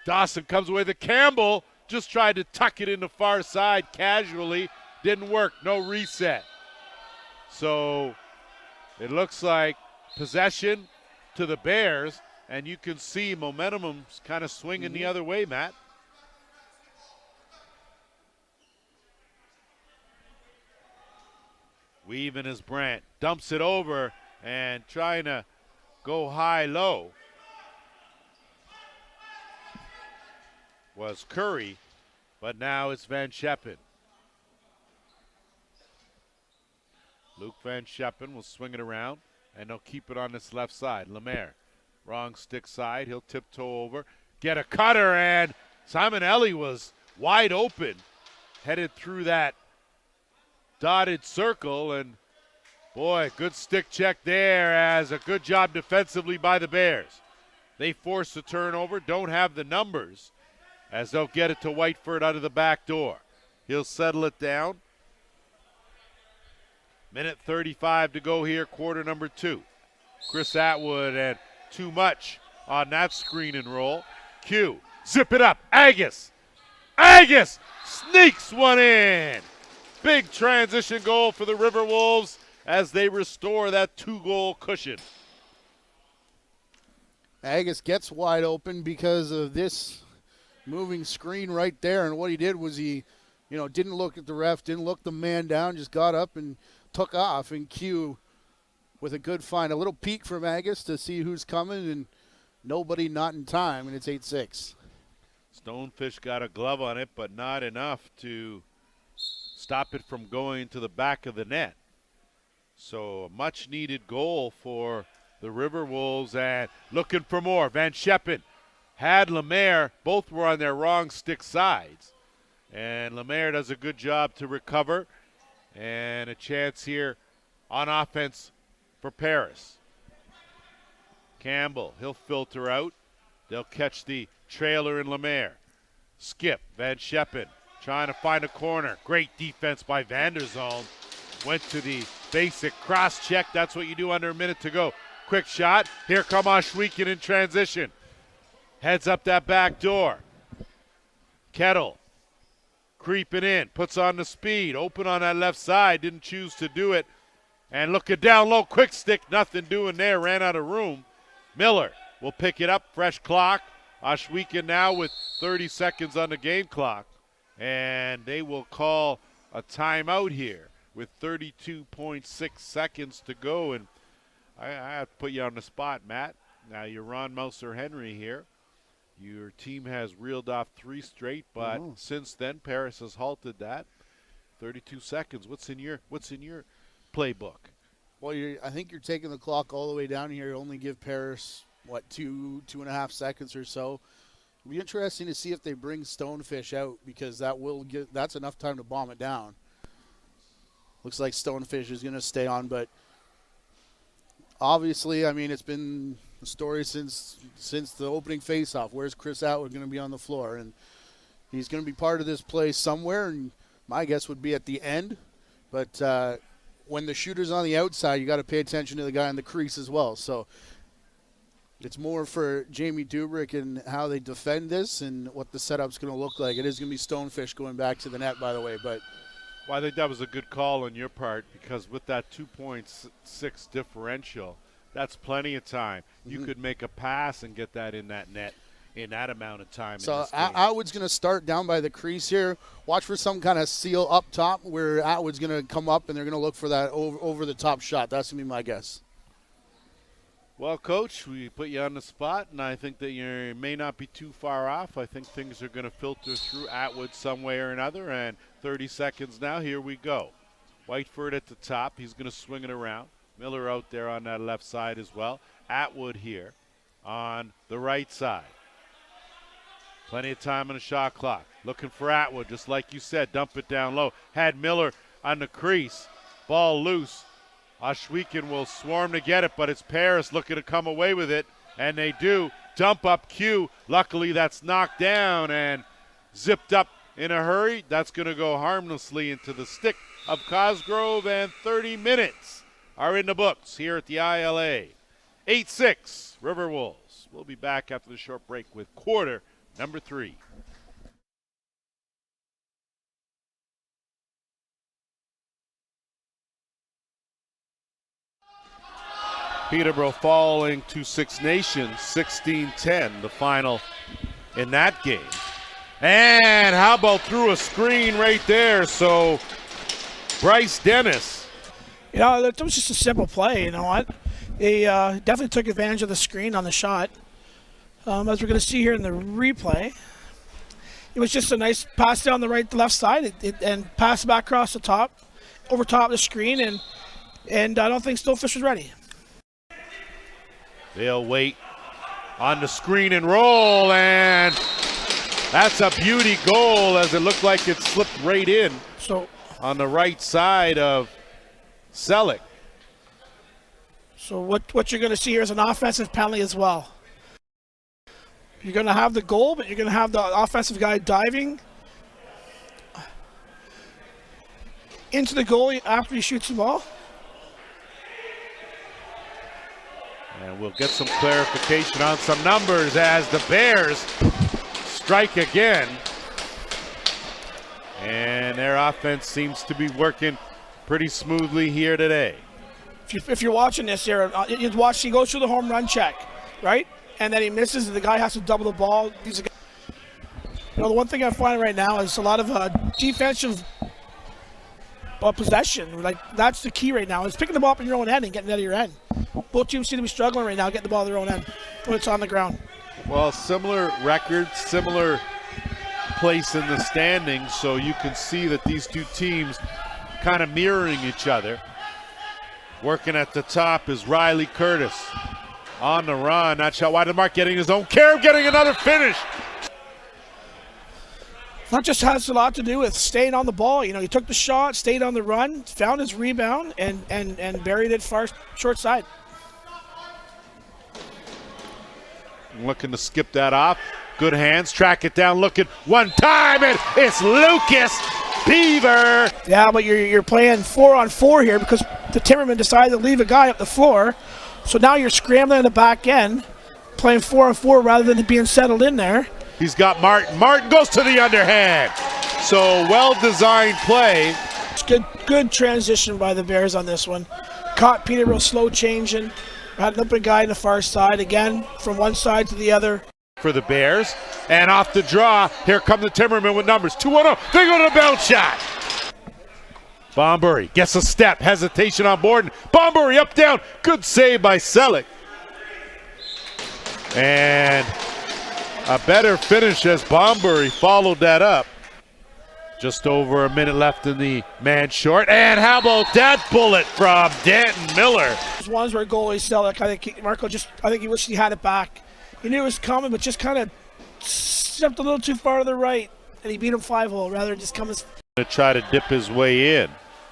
Dawson comes away. The Campbell just tried to tuck it in the far side casually. Didn't work. No reset. So it looks like possession to the Bears, and you can see momentum's kind of swinging the other way, Matt. Weaving as Brandt dumps it over and trying to go high-low was Curry, but now it's Van Scheppen. Luke Van Scheppen will swing it around, and they'll keep it on this left side. Lemaire, wrong stick side. He'll tiptoe over, get a cutter, and Simon Ellie was wide open, headed through that dotted circle, and Boy, good stick check there as a good job defensively by the Bears. They force the turnover, don't have the numbers, as they'll get it to Whiteford out of the back door. He'll settle it down. Minute 35 to go here, quarter number 2. Chris Atwood and too much on that screen and roll. Q, zip it up, Agus sneaks one in. Big transition goal for the Riverwolves as they restore that 2-goal cushion. Agus gets wide open because of this moving screen right there, and what he did was he, didn't look at the ref, didn't look the man down, just got up and took off. And Q with a good find, a little peek from Agus to see who's coming, and nobody not in time, and it's 8-6. Stonefish got a glove on it, but not enough to stop it from going to the back of the net. So a much-needed goal for the Riverwolves, and looking for more. Van Scheppen had Lemaire. Both were on their wrong stick sides. And Lemaire does a good job to recover. And a chance here on offense for Paris. Campbell, he'll filter out. They'll catch the trailer in Lemaire. Skip, Van Scheppen trying to find a corner. Great defense by Vanderzalm. Went to the basic cross check. That's what you do under a minute to go. Quick shot. Here come Oshweken in transition. Heads up that back door. Kettle creeping in. Puts on the speed. Open on that left side. Didn't choose to do it. And looking down low. Quick stick. Nothing doing there. Ran out of room. Miller will pick it up. Fresh clock. Oshweken now with 30 seconds on the game clock. And they will call a timeout here with 32.6 seconds to go. And I have to put you on the spot, Matt. Now you're Ron Mouser-Henry here. Your team has reeled off 3 straight, but since then Paris has halted that. 32 seconds. What's in your playbook? Well, I think you're taking the clock all the way down here. You only give Paris, 2.5 seconds or so. It'll be interesting to see if they bring Stonefish out, because that's enough time to bomb it down. Looks like Stonefish is going to stay on, but obviously, it's been a story since the opening faceoff. Where's Chris Atwood going to be on the floor? And he's going to be part of this play somewhere, and my guess would be at the end. But when the shooter's on the outside, you got to pay attention to the guy in the crease as well. So it's more for Jamie Dubrick and how they defend this and what the setup's going to look like. It is going to be Stonefish going back to the net, by the way. But well, I think that was a good call on your part, because with that 2.6 differential, that's plenty of time. You could make a pass and get that in that net in that amount of time. So Atwood's going to start down by the crease here. Watch for some kind of seal up top where Atwood's going to come up, and they're going to look for that over-the-top shot. That's going to be my guess. Well, Coach, we put you on the spot, and I think that you may not be too far off. I think things are going to filter through Atwood some way or another, and 30 seconds now. Here we go. Whiteford at the top. He's going to swing it around. Miller out there on that left side as well. Atwood here on the right side. Plenty of time on the shot clock. Looking for Atwood, just like you said. Dump it down low. Had Miller on the crease. Ball loose. Oshweken will swarm to get it, but it's Paris looking to come away with it, and they do. Dump up Q. Luckily, that's knocked down and zipped up in a hurry. That's going to go harmlessly into the stick of Cosgrove, and 30 minutes are in the books here at the ILA. 8-6, Riverwolves. We'll be back after the short break with quarter number 3. Peterborough falling to Six Nations, 16-10, the final in that game. And how about through a screen right there? So Bryce Dennis. It was just a simple play, you know what? They definitely took advantage of the screen on the shot. As we're going to see here in the replay, it was just a nice pass down the left side and pass back across the top, over top of the screen, and I don't think Stonefish was ready. They'll wait on the screen and roll, and that's a beauty goal, as it looked like it slipped right in on the right side of Selleck. So what you're going to see here is an offensive penalty as well. You're going to have the goal, but you're going to have the offensive guy diving into the goalie after he shoots the ball. And we'll get some clarification on some numbers as the Bears strike again. And their offense seems to be working pretty smoothly here today. If you're watching this here, you watch, he goes through the home run check, right? And then he misses, and the guy has to double the ball. The one thing I'm finding right now is a lot of defensive possession. Like, that's the key right now, is picking the ball up in your own end and getting it out of your end. Both teams seem to be struggling right now getting the ball at their own end when it's on the ground. Well, similar records, similar place in the standings, so you can see that these two teams kind of mirroring each other. Working at the top is Riley Curtis. On the run, not shot wide of the mark, getting his own care, getting another finish. That just has a lot to do with staying on the ball. You know, he took the shot, stayed on the run, found his rebound, and buried it far short side. Looking to skip that off. Good hands, track it down, looking one time, and it's Lucas Beaver. Yeah, but you're playing 4-on-4 here because the Timmerman decided to leave a guy up the floor. So now you're scrambling in the back end, playing 4-on-4 rather than being settled in there. He's got Martin. Martin goes to the underhand. So well-designed play. It's good transition by the Bears on this one. Caught Peter real slow changing. Had an open guy on the far side. Again, from one side to the other. For the Bears. And off the draw, here come the Timmerman with numbers. 2-1-0. They go to the bounce shot. Bombury gets a step. Hesitation on board. Bombury up, down. Good save by Selleck. And a better finish as Bombury followed that up. Just over a minute left in the man short. And how about that bullet from Danton Miller? There's ones where goalie Selleck, I think he wished he had it back. He knew it was coming, but just kind of stepped a little too far to the right, and he beat him 5-hole rather than just come as. To try to dip his way in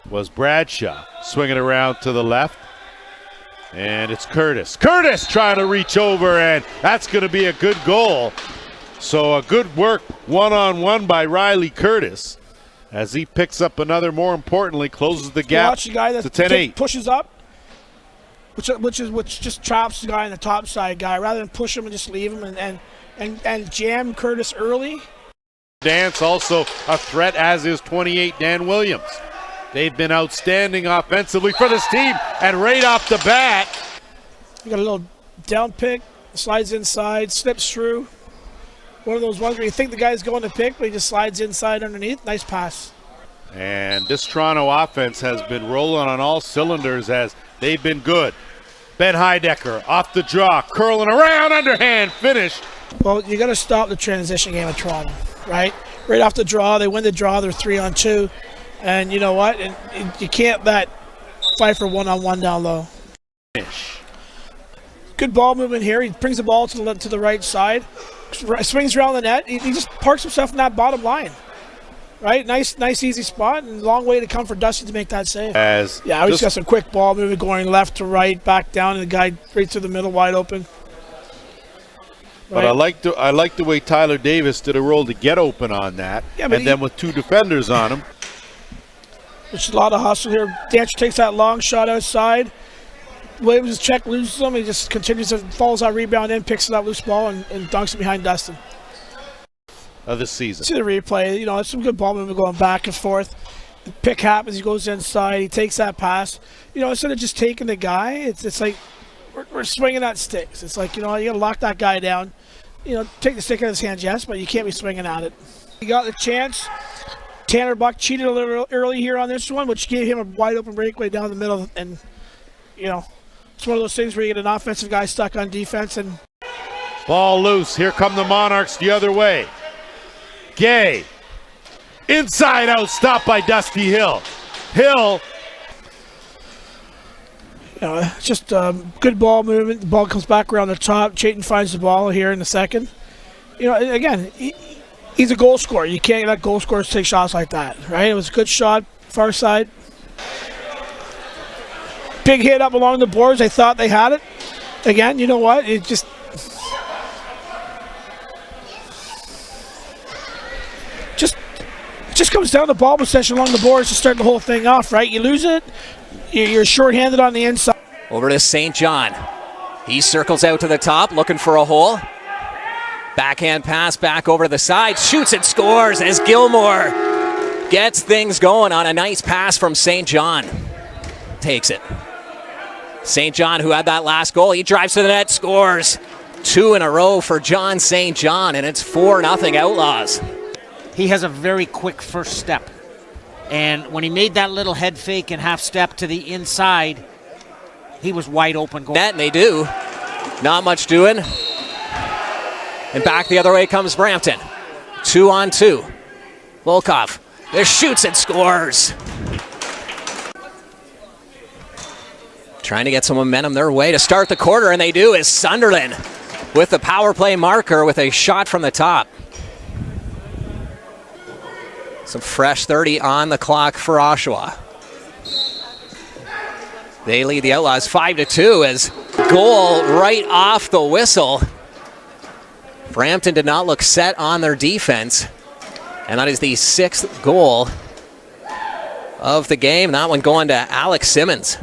was Bradshaw. Swinging around to the left. And it's Curtis. Curtis trying to reach over, and that's going to be a good goal. So a good work one-on-one by Riley Curtis as he picks up another, more importantly, closes the gap watch the guy that to 10-8. Pushes up, which just traps the guy on the top side guy rather than push him and just leave him and jam Curtis early. Dance also a threat, as is 28 Dan Williams. They've been outstanding offensively for this team, and right off the bat. You got a little down pick, slides inside, slips through. One of those ones where you think the guy's going to pick, but he just slides inside underneath. Nice pass. And this Toronto offense has been rolling on all cylinders as they've been good. Ben Heidecker off the draw, curling around, underhand finish. Well, you got to stop the transition game of Toronto, right? Right off the draw, they win the draw, they're 3-on-2. And you know what? And you can't fight for one-on-one down low. Good ball movement here. He brings the ball to the right side, swings around the net. He just parks himself in that bottom line. Right? Nice, easy spot, and long way to come for Dusty to make that save. He's got some quick ball movement going left to right, back down, and the guy right through the middle, wide open. But right. I like the way Tyler Davis did a roll to get open on that, and then with two defenders on him. There's a lot of hustle here. Dancher takes that long shot outside. Williams' check, loses him. He just continues to follows that rebound in, picks that loose ball, and dunks it behind Dustin. Of the season. See the replay. You know, it's some good ball movement going back and forth. The pick happens. He goes inside. He takes that pass. You know, instead of just taking the guy, it's like we're swinging at sticks. It's like, you know, you got to lock that guy down. You know, take the stick out of his hands, yes, but you can't be swinging at it. He got the chance. Tanner Buck cheated a little early here on this one, which gave him a wide open breakaway down the middle. And, you know, it's one of those things where you get an offensive guy stuck on defense. And ball loose. Here come the Monarchs the other way. Gay. Inside out, stopped by Dusty Hill. Hill. You know, just good ball movement. The ball comes back around the top. Chayton finds the ball here in the second. You know, again, he's a goal scorer. You can't let goal scorers take shots like that, right? It was a good shot, far side. big hit up along the boards. I thought they had it. Again, you know what? It just comes down to ball possession along the boards to start the whole thing off, right? You lose it, you're shorthanded on the inside. Over to St. John. He circles out to the top, looking for a hole. Backhand pass back over to the side. Shoots and scores as Gilmore gets things going on a nice pass from St. John. Takes it. St. John, who had that last goal, he drives to the net, scores. 2 in a row for John St. John, and it's 4-0 Outlaws. He has a very quick first step. And when he made that little head fake and half step to the inside, he was wide open. Net, and they do. Not much doing. And back the other way comes Brampton. 2-on-2. Volkov. There shoots and scores. Trying to get some momentum their way to start the quarter, and they do, is Sunderland with the power play marker with a shot from the top. Some fresh 30 on the clock for Oshawa. They lead the Outlaws 5-2 as goal right off the whistle. Brampton did not look set on their defense. And that is the 6th goal of the game. That one going to Alex Simmons.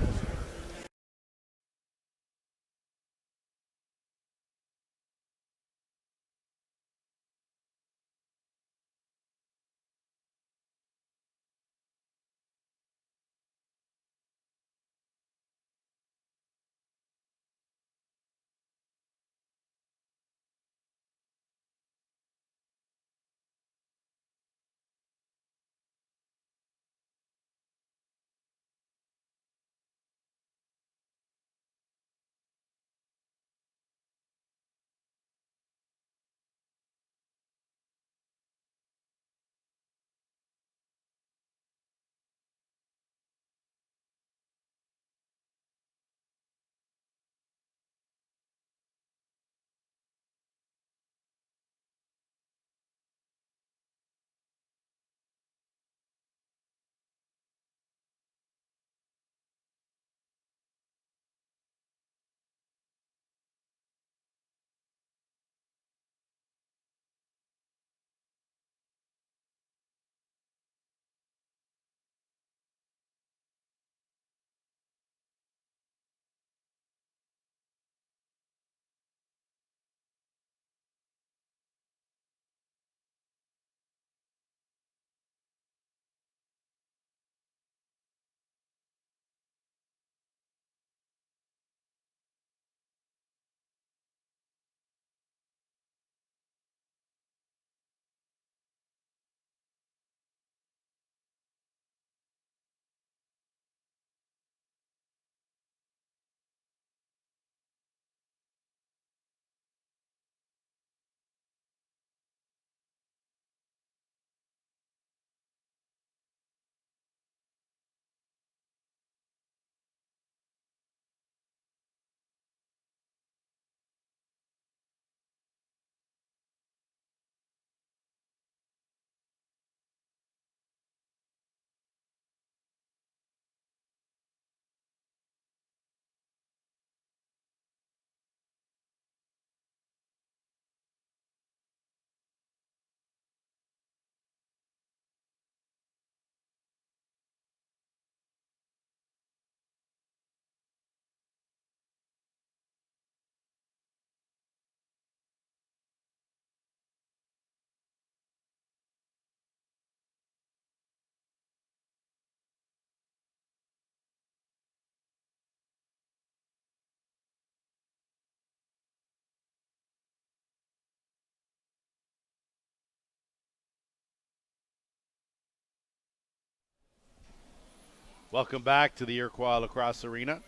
Welcome back to the Iroquois Lacrosse Arena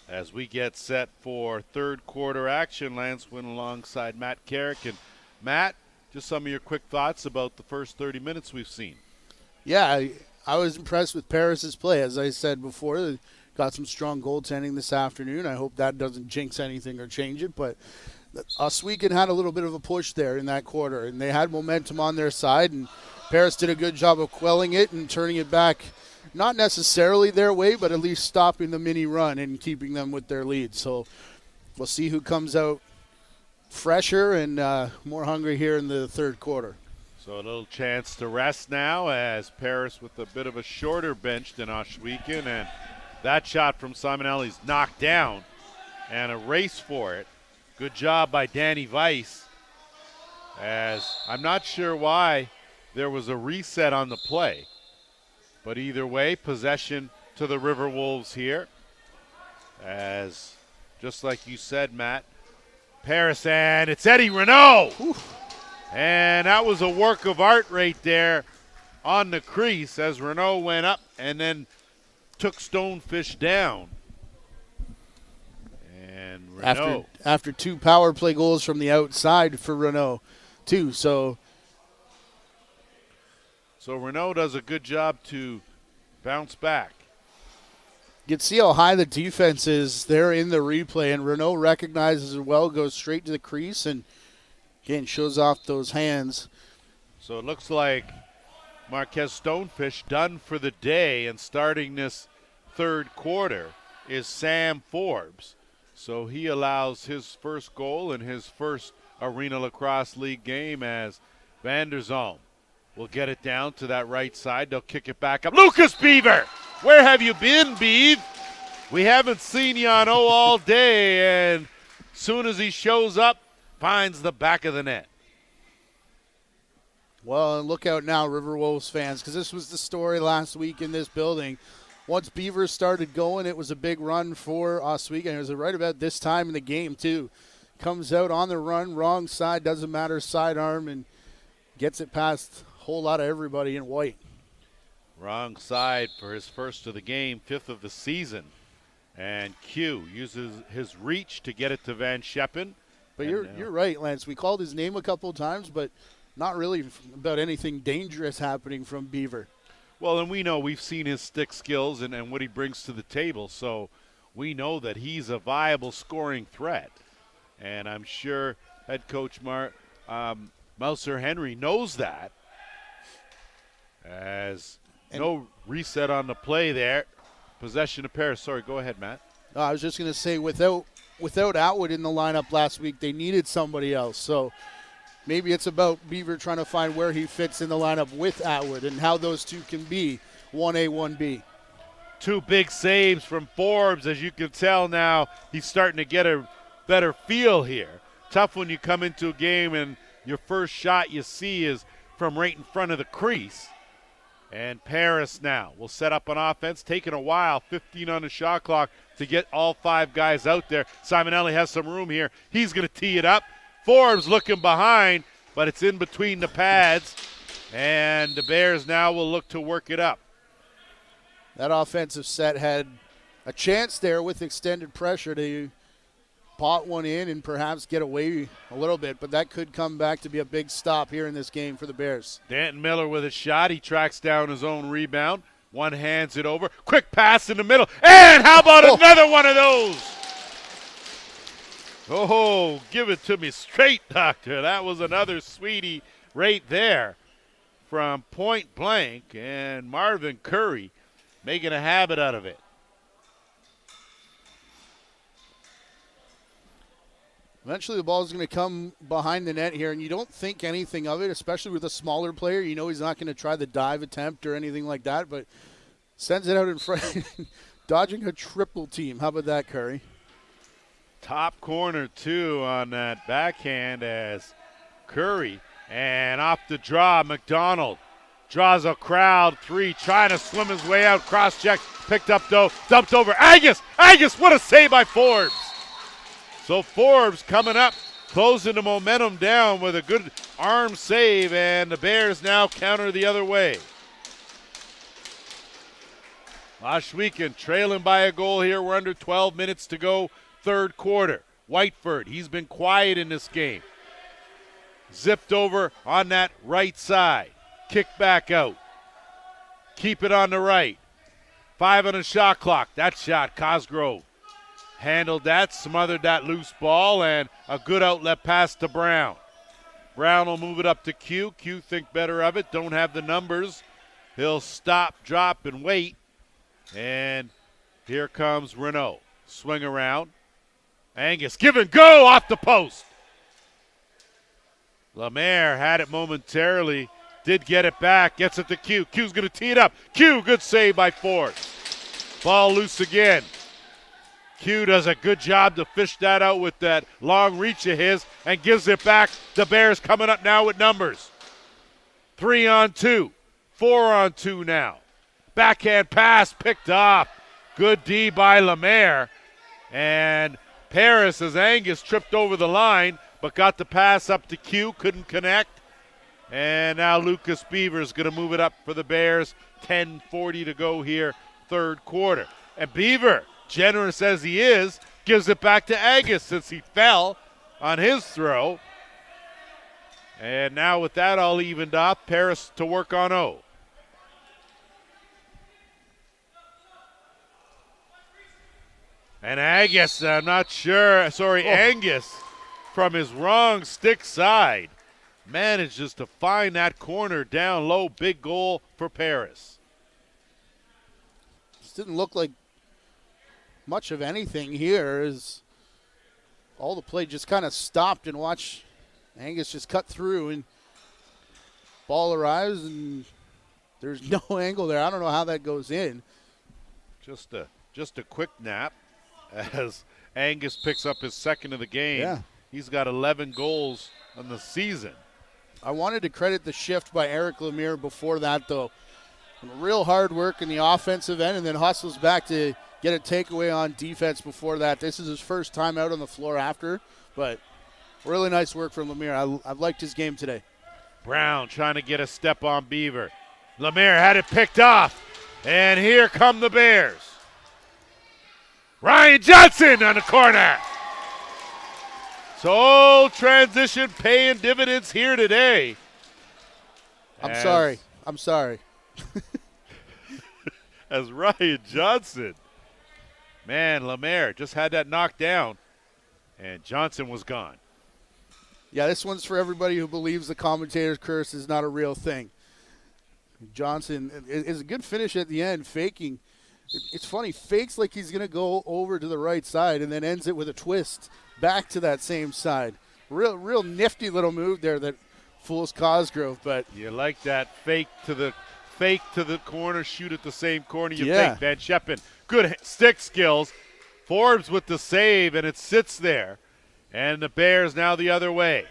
as we get set for third quarter action. Lance Wynn alongside Matt Carrick. And Matt, just some of your quick thoughts about the first 30 minutes we've seen. Yeah, I was impressed with Paris's play. As I said before, they got some strong goaltending this afternoon. I hope that doesn't jinx anything or change it, but Oshweken had a little bit of a push there in that quarter, and they had momentum on their side, and Paris did a good job of quelling it and turning it back, not necessarily their way, but at least stopping the mini run and keeping them with their lead. So we'll see who comes out fresher and more hungry here in the third quarter. So a little chance to rest now as Paris with a bit of a shorter bench than Oshweken, and that shot from Simonelli's knocked down and a race for it. Good job by Danny Weiss, as I'm not sure why there was a reset on the play. But either way, possession to the Riverwolves here. As, just like you said, Matt, Paris, and it's Eddie Renault. And that was a work of art right there on the crease as Renault went up and then took Stonefish down. And Renault. After 2 power play goals from the outside for Renault, too. So Renault does a good job to bounce back. you can see how high the defense is there in the replay, and Renault recognizes it well, goes straight to the crease, and again shows off those hands. So it looks like Marquez Stonefish done for the day, and starting this third quarter is Sam Forbes. So he allows his first goal in his first Arena Lacrosse League game as Van der Zalm will get it down to that right side. They'll kick it back up. Lucas Beaver! Where have you been, Beav? We haven't seen you on all day, and soon as he shows up, finds the back of the net. Well, and look out now, Riverwolves fans, because this was the story last week in this building. Once Beaver started going, it was a big run for Ohsweken. It was right about this time in the game, too. Comes out on the run, wrong side, doesn't matter, sidearm, and gets it past a whole lot of everybody in white. Wrong side for his first of the game, 5th of the season. And Q uses his reach to get it to Van Scheppen. But you're right, Lance. We called his name a couple of times, but not really about anything dangerous happening from Beaver. Well, and we know we've seen his stick skills and what he brings to the table, so we know that he's a viable scoring threat. And I'm sure head coach Mouser Henry knows that. As no reset on the play there. Possession of Paris. Sorry, go ahead, Matt. I was just going to say, without Atwood in the lineup last week, they needed somebody else. So maybe it's about Beaver trying to find where he fits in the lineup with Atwood and how those two can be 1A, 1B. 2 big saves from Forbes. As you can tell now, he's starting to get a better feel here. Tough when you come into a game and your first shot you see is from right in front of the crease. And Paris now will set up an offense. Taking a while, 15 on the shot clock to get all 5 guys out there. Simonelli has some room here. He's going to tee it up. Forbes looking behind, but it's in between the pads. And the Bears now will look to work it up. That offensive set had a chance there with extended pressure to pot one in and perhaps get away a little bit, but that could come back to be a big stop here in this game for the Bears. Danton Miller with a shot. He tracks down his own rebound. One hands it over. Quick pass in the middle. And how about another one of those? Oh, give it to me straight, Doctor. That was another sweetie right there from point blank. And Marvin Curry making a habit out of it. Eventually the ball is going to come behind the net here, and you don't think anything of it, especially with a smaller player. You know he's not going to try the dive attempt or anything like that, but sends it out in front, dodging a triple team. How about that, Curry? Top corner, too, on that backhand as Curry. And off the draw, McDonald draws a crowd 3, trying to swim his way out. Cross-check, picked up, though, dumped over. Agus, what a save by Forbes. So Forbes coming up, closing the momentum down with a good arm save, and the Bears now counter the other way. Oshweken trailing by a goal here. We're under 12 minutes to go, third quarter. Whiteford, he's been quiet in this game. Zipped over on that right side. Kick back out. Keep it on the right. 5 on the shot clock. That shot, Cosgrove. handled that, smothered that loose ball, and a good outlet pass to Brown. Brown will move it up to Q. Q think better of it, don't have the numbers. He'll stop, drop, and wait. And here comes Renault. Swing around. Angus, give and go off the post. Lemaire had it momentarily, did get it back, gets it to Q. Q's going to tee it up. Q, good save by Forbes. Ball loose again. Q does a good job to fish that out with that long reach of his and gives it back. The Bears coming up now with numbers. 3-on-2, 4-on-2 now. Backhand pass picked off. Good D by Lemaire. And Paris, as Angus tripped over the line, but got the pass up to Q, couldn't connect. And now Lucas Beaver's going to move it up for the Bears. 10:40 to go here, third quarter. And Beaver, generous as he is, gives it back to Angus since he fell on his throw. And now with that all evened up, Paris to work on O. And Angus, I'm not sure, Angus from his wrong stick side manages to find that corner down low. Big goal for Paris. This didn't look like much of anything here, as all the play just kind of stopped and watch Angus just cut through, and ball arrives and there's no angle there. I don't know how that goes in. Just a quick nap as Angus picks up his second of the game. Yeah. He's got 11 goals on the season. I wanted to credit the shift by Eric Lemire before that, though. Real hard work in the offensive end, and then hustles back to get a takeaway on defense before that. This is his first time out on the floor after, but really nice work from Lemire. I've liked his game today. Brown trying to get a step on Beaver. Lemire had it picked off, and here come the Bears. Ryan Johnson on the corner. So transition paying dividends here today. I'm sorry. As Ryan Johnson. Man, Lemire just had that knocked down, and Johnson was gone. Yeah, this one's for everybody who believes the commentator's curse is not a real thing. Johnson is a good finish at the end, faking. It's funny, fakes like he's going to go over to the right side and then ends it with a twist back to that same side. Real nifty little move there that fools Cosgrove. But you like that fake to the corner, shoot at the same corner. You Yeah. think Van Scheppen, good stick skills. Forbes with the save, and it sits there. And the Bears now the other way.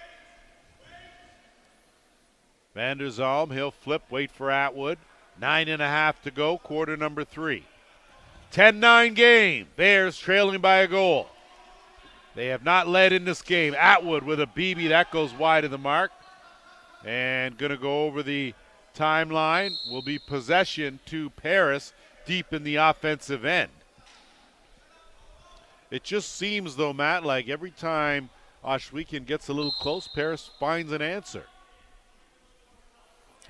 Van der Zalm, he'll flip, wait for Atwood. 9.5 to go, quarter number 3. 10-9 game. Bears trailing by a goal. They have not led in this game. Atwood with a BB. That goes wide of the mark. And going to go over the timeline. Will be possession to Paris deep in the offensive end. It just seems, though, Matt, like every time Oshweken gets a little close, Paris finds an answer.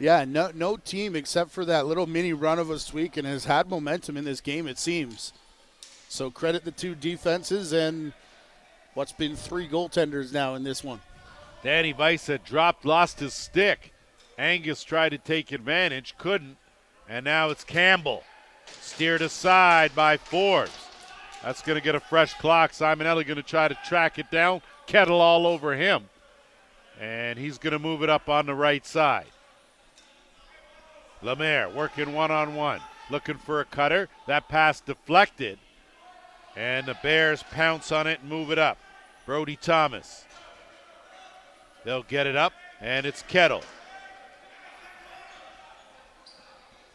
yeah, no team except for that little mini run of Oshweken has had momentum in this game, it seems. So credit the two defenses and what's been 3 goaltenders now in this one. Danny Weiss had dropped, lost his stick. Angus tried to take advantage, couldn't. And now it's Campbell. Steered aside by Forbes. That's going to get a fresh clock. Simonelli going to try to track it down. Kettle all over him. And he's going to move it up on the right side. Lemaire working one-on-one. Looking for a cutter. That pass deflected. And the Bears pounce on it and move it up. Brody Thomas. They'll get it up, and it's Kettle.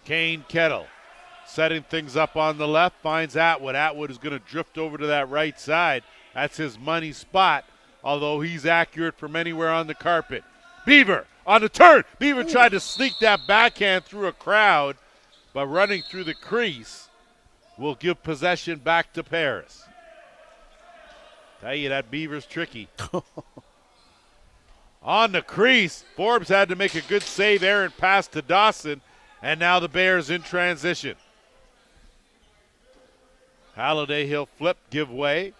Kane Kettle setting things up on the left, finds Atwood. Atwood is going to drift over to that right side. That's his money spot, although he's accurate from anywhere on the carpet. Beaver on the turn. Beaver tried to sneak that backhand through a crowd, but running through the crease will give possession back to Paris. Tell you, that Beaver's tricky. On the crease, Forbes had to make a good save. Errant pass to Dawson, and now the Bears in transition. Halliday, he'll flip, give way.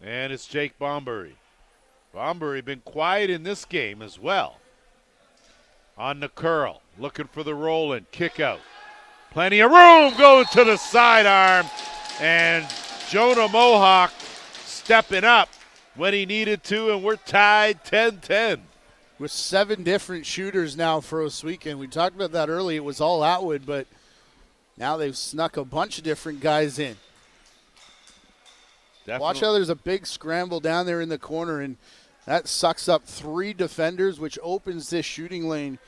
And it's Jake Bombury. Bombury been quiet in this game as well. On the curl, looking for the roll and kick out. Plenty of room going to the sidearm. And Jonah Mohawk stepping up when he needed to, and we're tied 10-10. With 7 different shooters now for Ohsweken. We talked about that early. It was all Atwood, but now they've snuck a bunch of different guys in. Definitely. Watch how there's a big scramble down there in the corner, and that sucks up 3 defenders, which opens this shooting lane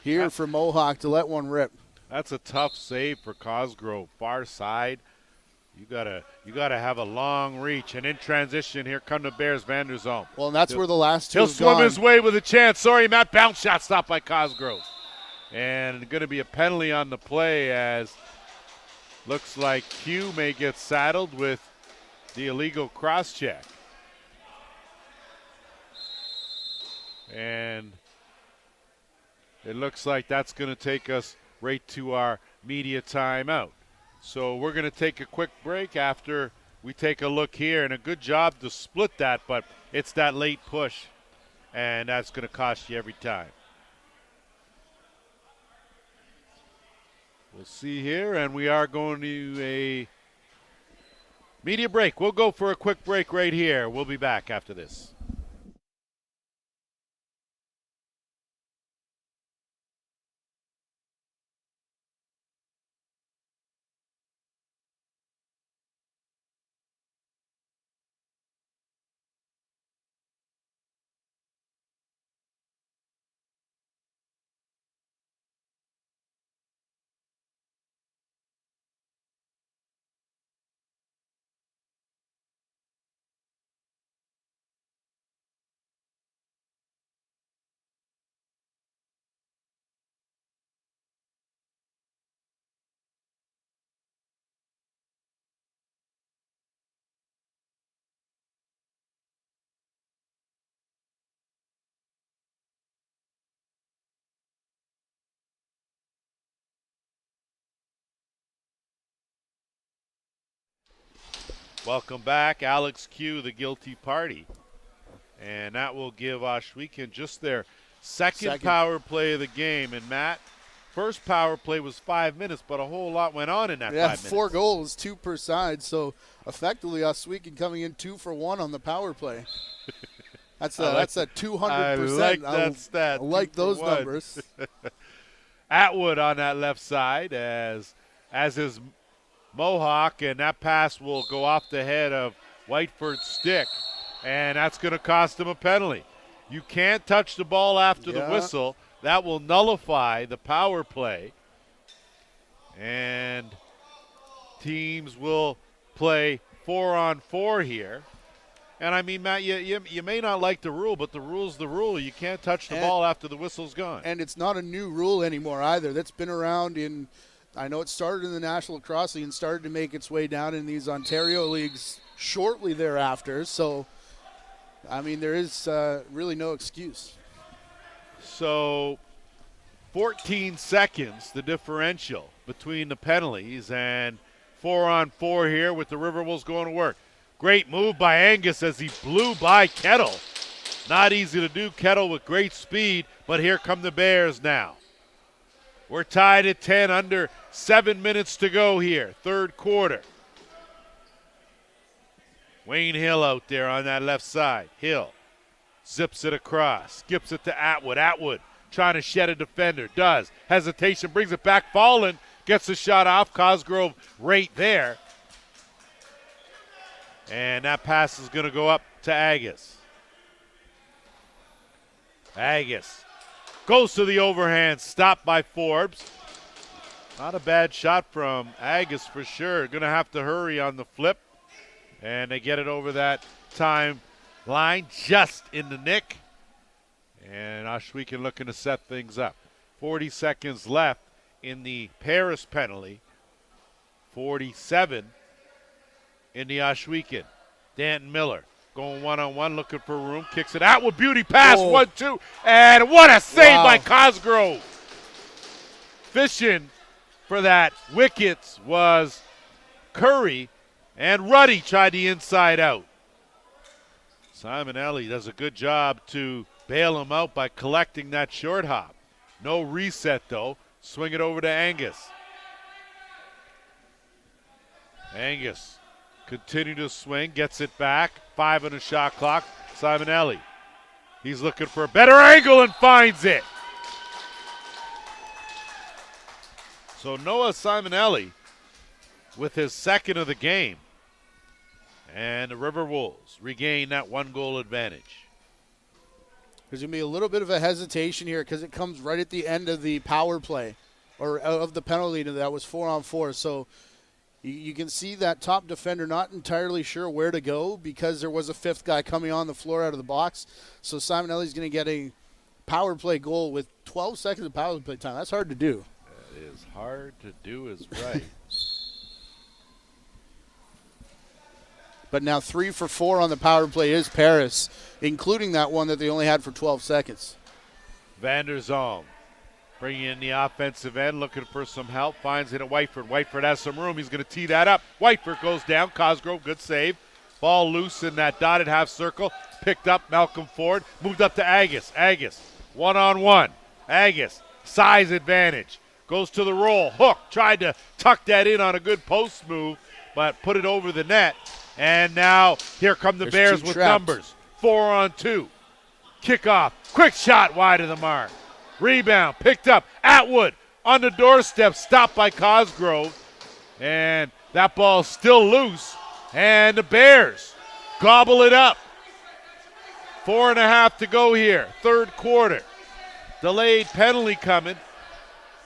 here for Mohawk to let one rip. That's a tough save for Cosgrove. Far side. You gotta have a long reach. And in transition, here come the Bears, Vanderzone. Well, and that's where the last 2 He'll have swim gone. his way with a chance. Sorry, Matt. Bounce shot stopped by Cosgrove. And going to be a penalty on the play, as looks like Q may get saddled with the illegal cross check. And it looks like that's going to take us right to our media timeout. So we're going to take a quick break after we take a look here. And a good job to split that, but it's that late push, and that's going to cost you every time. We'll see here, and we are going to a media break. We'll go for a quick break right here. We'll be back after this. Welcome back. Alex Q, the guilty party. And that will give Oshweken just their second power play of the game. And Matt, first power play was 5 minutes, but a whole lot went on in that 5 minutes. 4 goals, 2 per side. So effectively, Ohsweken coming in 2 for 1 on the power play. That's a 200%. I like that stat. I like those numbers. Atwood on that left side as is Mohawk, and that pass will go off the head of Whiteford's stick, and that's going to cost him a penalty. You can't touch the ball after the whistle. That will nullify the power play, and teams will play 4-on-4 here. And I mean, Matt, you may not like the rule, but the rule's the rule. You can't touch the ball after the whistle's gone. And it's not a new rule anymore either. That's been around in – I know it started in the National Lacrosse League and started to make its way down in these Ontario leagues shortly thereafter. So, I mean, there is really no excuse. So, 14 seconds, the differential between the penalties, and 4-on-4 here with the Riverwolves going to work. Great move by Angus as he blew by Kettle. Not easy to do. Kettle with great speed, but here come the Bears now. We're tied at 10, under 7 minutes to go here, third quarter. Wayne Hill out there on that left side. Hill zips it across, skips it to Atwood. Atwood trying to shed a defender, does. Hesitation, brings it back, Fallen gets the shot off. Cosgrove right there. And that pass is going to go up to Agus. Agus goes to the overhand, stopped by Forbes. Not a bad shot from Agus for sure. Going to have to hurry on the flip. And they get it over that time line, just in the nick. And Oshweken looking to set things up. 40 seconds left in the Paris penalty. 47 in the Oshweken. Danton Miller going one-on-one, looking for room, kicks it out with beauty pass, 1-2, and what a save by Cosgrove. Fishing for that wickets was Curry, and Ruddy tried the inside out. Simonelli does a good job to bail him out by collecting that short hop. No reset though. Swing it over to Angus. Angus continue to swing, gets it back. 5 on the shot clock. Simonelli. He's looking for a better angle and finds it. So Noah Simonelli with his second of the game. And the Riverwolves regain that 1-goal advantage. There's going to be a little bit of a hesitation here because it comes right at the end of the power play or of the penalty that was 4-on-4. So you can see that top defender not entirely sure where to go because there was a fifth guy coming on the floor out of the box. So Simonelli's going to get a power play goal with 12 seconds of power play time. That's hard to do. That is hard to do is right. But now 3 for 4 on the power play is Paris, including that one that they only had for 12 seconds. Van der Zalm bringing in the offensive end, looking for some help, finds it at Whiteford. Whiteford has some room. He's going to tee that up. Whiteford goes down. Cosgrove, good save. Ball loose in that dotted half circle. Picked up Malcolm Ford. Moved up to Agus. Agus, one-on-one. Agus, size advantage. Goes to the roll. Hook tried to tuck that in on a good post move, but put it over the net. And now here come the Bears with numbers. 4-on-2. Kickoff. Quick shot wide of the mark. Rebound. Picked up. Atwood on the doorstep. Stopped by Cosgrove. And that ball's still loose. And the Bears gobble it up. 4.5 to go here. Third quarter. Delayed penalty coming.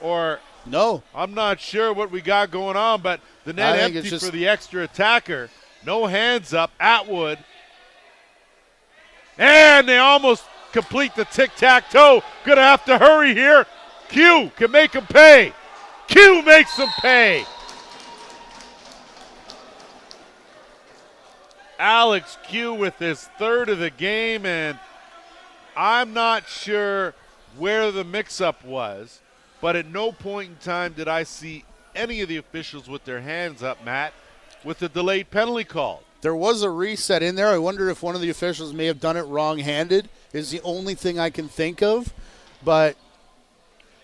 Or no. I'm not sure what we got going on, but the net empty for the extra attacker. No hands up. Atwood. And they almost complete the tic-tac-toe. Gonna have to hurry here. Q can make them pay. Q makes them pay. Alex Q with his third of the game, and I'm not sure where the mix-up was, but at no point in time did I see any of the officials with their hands up, Matt, with the delayed penalty call. There was a reset in there. I wonder if one of the officials may have done it wrong-handed is the only thing I can think of. But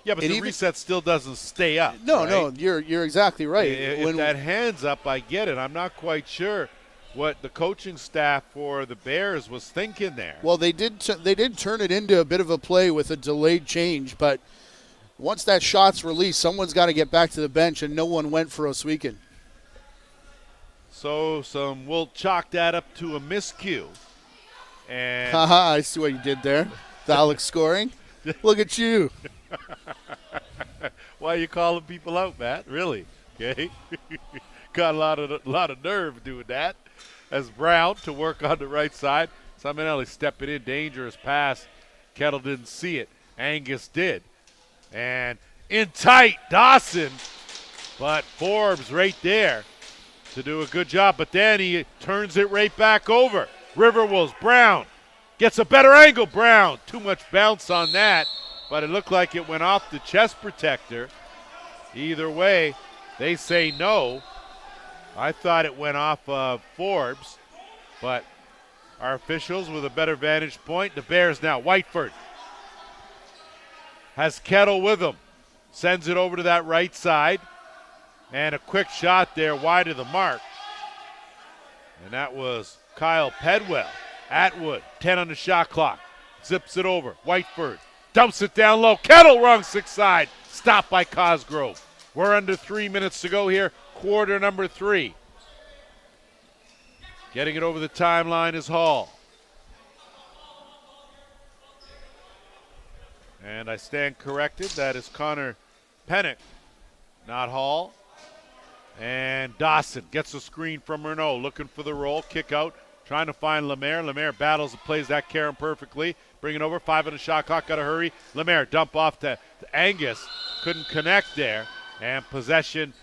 yeah, but the reset still doesn't stay up. No, right? no, you're exactly right. If that hand's up, I get it. I'm not quite sure what the coaching staff for the Bears was thinking there. Well, they did turn it into a bit of a play with a delayed change, but once that shot's released, someone's got to get back to the bench, and no one went for Oshweken. So we'll chalk that up to a miscue. And haha, I see what you did there. The Alex scoring. Look at you. Why are you calling people out, Matt? Really? Okay. Got a lot of nerve doing that. As Brown to work on the right side. Simonelli stepping in, dangerous pass. Kettle didn't see it. Angus did. And in tight, Dawson. But Forbes right there to do a good job. But then he turns it right back over. Riverwolves, Brown gets a better angle. Brown, too much bounce on that. But it looked like it went off the chest protector. Either way, they say no. I thought it went off of Forbes, but our officials with a better vantage point. The Bears now. Whiteford has Kettle with him. Sends it over to that right side. And a quick shot there wide of the mark. And that was Kyle Pedwell. Atwood, 10 on the shot clock. Zips it over. Whiteford dumps it down low. Kettle, wrong six side. Stopped by Cosgrove. We're under 3 minutes to go here. Quarter number 3. Getting it over the timeline is Hall. And I stand corrected. That is Connor Pennick, not Hall. And Dawson gets a screen from Renault, looking for the roll, kick out, trying to find Lemaire. Lemaire battles and plays that Karen perfectly. Bring it over, 5 on the shot clock, got to hurry. Lemaire dump off to Angus, couldn't connect there. And possession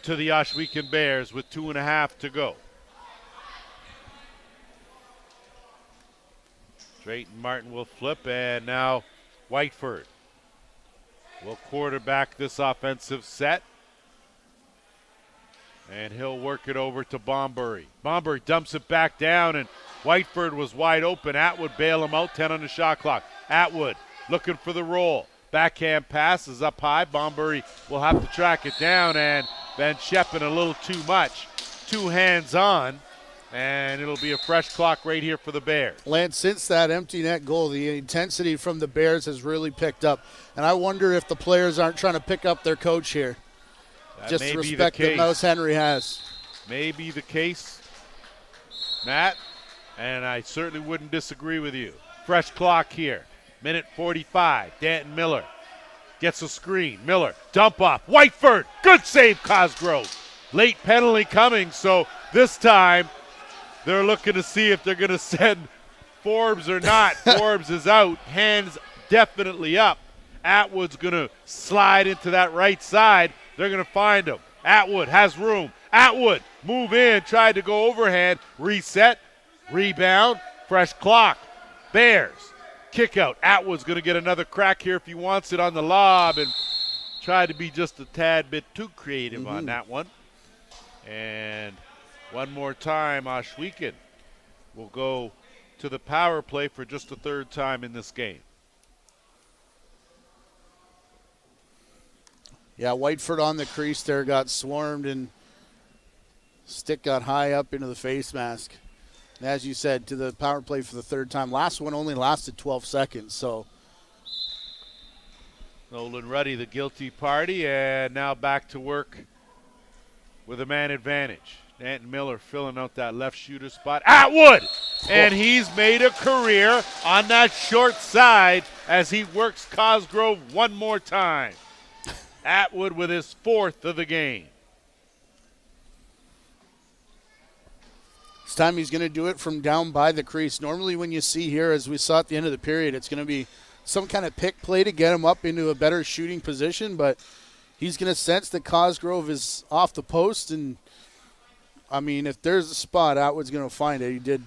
to the Oshweken Bears with 2.5 to go. Drayton Martin will flip, and now Whiteford will quarterback this offensive set. And he'll work it over to Bombury. Bombury dumps it back down, and Whiteford was wide open. Atwood bail him out, 10 on the shot clock. Atwood looking for the roll. Backhand pass is up high. Bombury will have to track it down, and Van Scheppen a little too much. 2 hands on, and it'll be a fresh clock right here for the Bears. Lance, since that empty net goal, the intensity from the Bears has really picked up. And I wonder if the players aren't trying to pick up their coach here. That Just may the be respect that Mouse Henry has. May be the case, Matt, and I certainly wouldn't disagree with you. Fresh clock here. Minute 45. Danton Miller gets a screen. Miller, dump off. Whiteford, good save, Cosgrove. Late penalty coming, so this time they're looking to see if they're going to send Forbes or not. Forbes is out, hands definitely up. Atwood's going to slide into that right side. They're going to find him. Atwood has room. Atwood, move in, tried to go overhand, reset, rebound, fresh clock. Bears, kick out. Atwood's going to get another crack here if he wants it on the lob and try to be just a tad bit too creative on that one. And one more time, Oshweken will go to the power play for just the 3rd time in this game. Yeah, Whiteford on the crease there got swarmed, and stick got high up into the face mask. And as you said, to the power play for the 3rd time. Last one only lasted 12 seconds, so. Nolan Ruddy, the guilty party, and now back to work with a man advantage. Danton Miller filling out that left shooter spot. Atwood! And he's made a career on that short side as he works Cosgrove one more time. Atwood with his 4th of the game. This time he's going to do it from down by the crease. Normally when you see here, as we saw at the end of the period, it's going to be some kind of pick play to get him up into a better shooting position, but he's going to sense that Cosgrove is off the post, and, I mean, if there's a spot, Atwood's going to find it. He did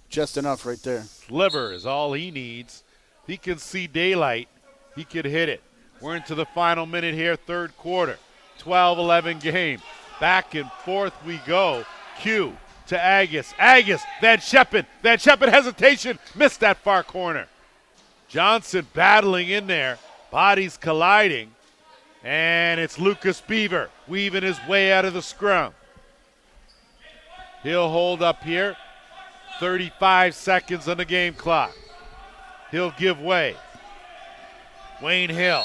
just enough right there. Sliver is all he needs. He can see daylight. He could hit it. We're into the final minute here, 3rd quarter. 12-11 game. Back and forth we go. Q to Agus. Agus, Van Scheppen. Van Scheppen hesitation. Missed that far corner. Johnson battling in there. Bodies colliding. And it's Lucas Beaver weaving his way out of the scrum. He'll hold up here. 35 seconds on the game clock. He'll give way. Wayne Hill.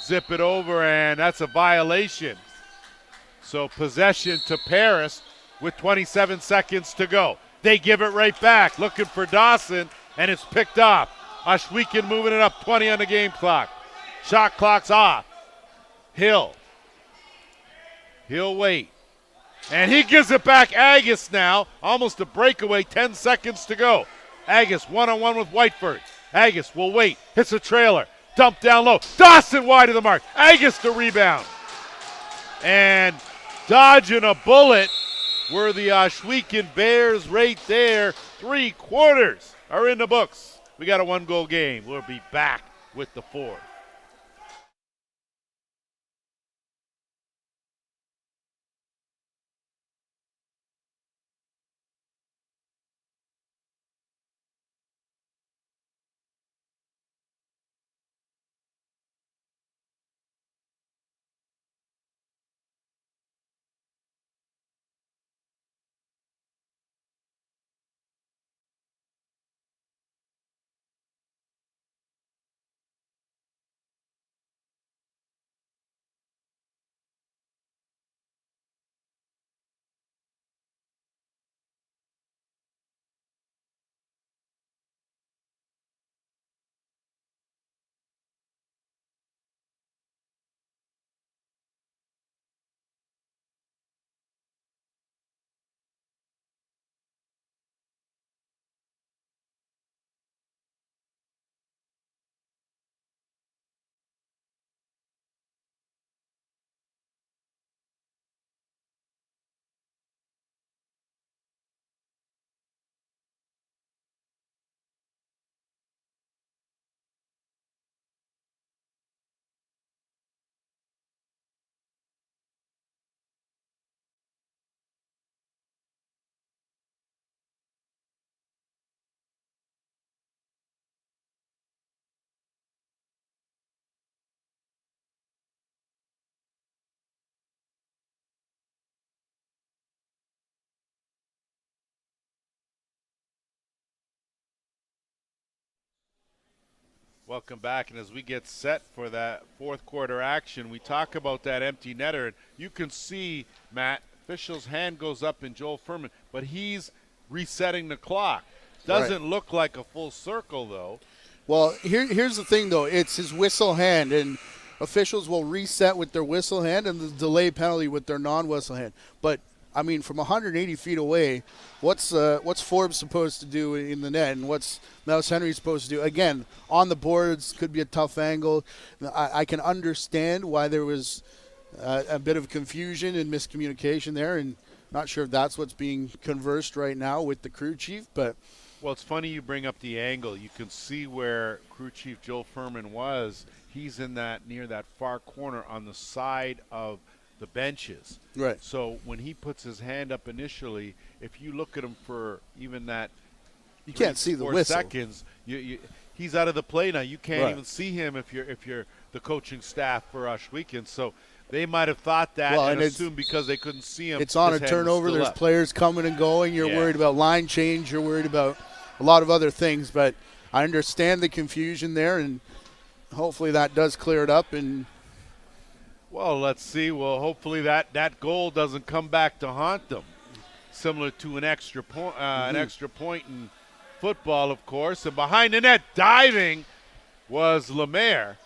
Zip it over, and that's a violation. So possession to Paris with 27 seconds to go. They give it right back, looking for Dawson, and it's picked off. Oshweken moving it up, 20 on the game clock. Shot clock's off. Hill. He'll wait. And he gives it back. Agus now, almost a breakaway, 10 seconds to go. Agus one-on-one with Whiteford. Agus will wait, hits a trailer. Dump down low. Dawson wide of the mark. Agus the rebound. And dodging a bullet were the Oshweken Bears right there. 3 quarters are in the books. We got a 1-goal game. We'll be back with the 4th. Welcome back, and as we get set for that fourth quarter action, we talk about that empty netter, and you can see, Matt, official's hand goes up in Joel Furman, but he's resetting the clock. Doesn't look like a full circle, though. Well, here's the thing, though. It's his whistle hand, and officials will reset with their whistle hand and the delay penalty with their non-whistle hand. But, I mean, from 180 feet away, what's Forbes supposed to do in the net, and what's Mouse Henry supposed to do? Again, on the boards, could be a tough angle. I can understand why there was a bit of confusion and miscommunication there, and not sure if that's what's being conversed right now with the crew chief. But well, it's funny you bring up the angle. You can see where crew chief Joel Furman was. He's in that near that far corner on the side of the benches. Right. So when he puts his hand up initially, if you look at him for even that, you can't see the whistle. Seconds, he's out of the play now. You can't Right. even see him if you're the coaching staff for Oshweken. So they might have thought that Well, and and assumed because they couldn't see him. It's on a his hand was turnover. still There's up. players coming and going. You're Yeah. worried about line change. You're worried about a lot of other things. But I understand the confusion there, and hopefully that does clear it up. And Well, let's see. Well, hopefully that goal doesn't come back to haunt them. Similar to an extra point, in football, of course. And behind the net, diving, was Lemaire.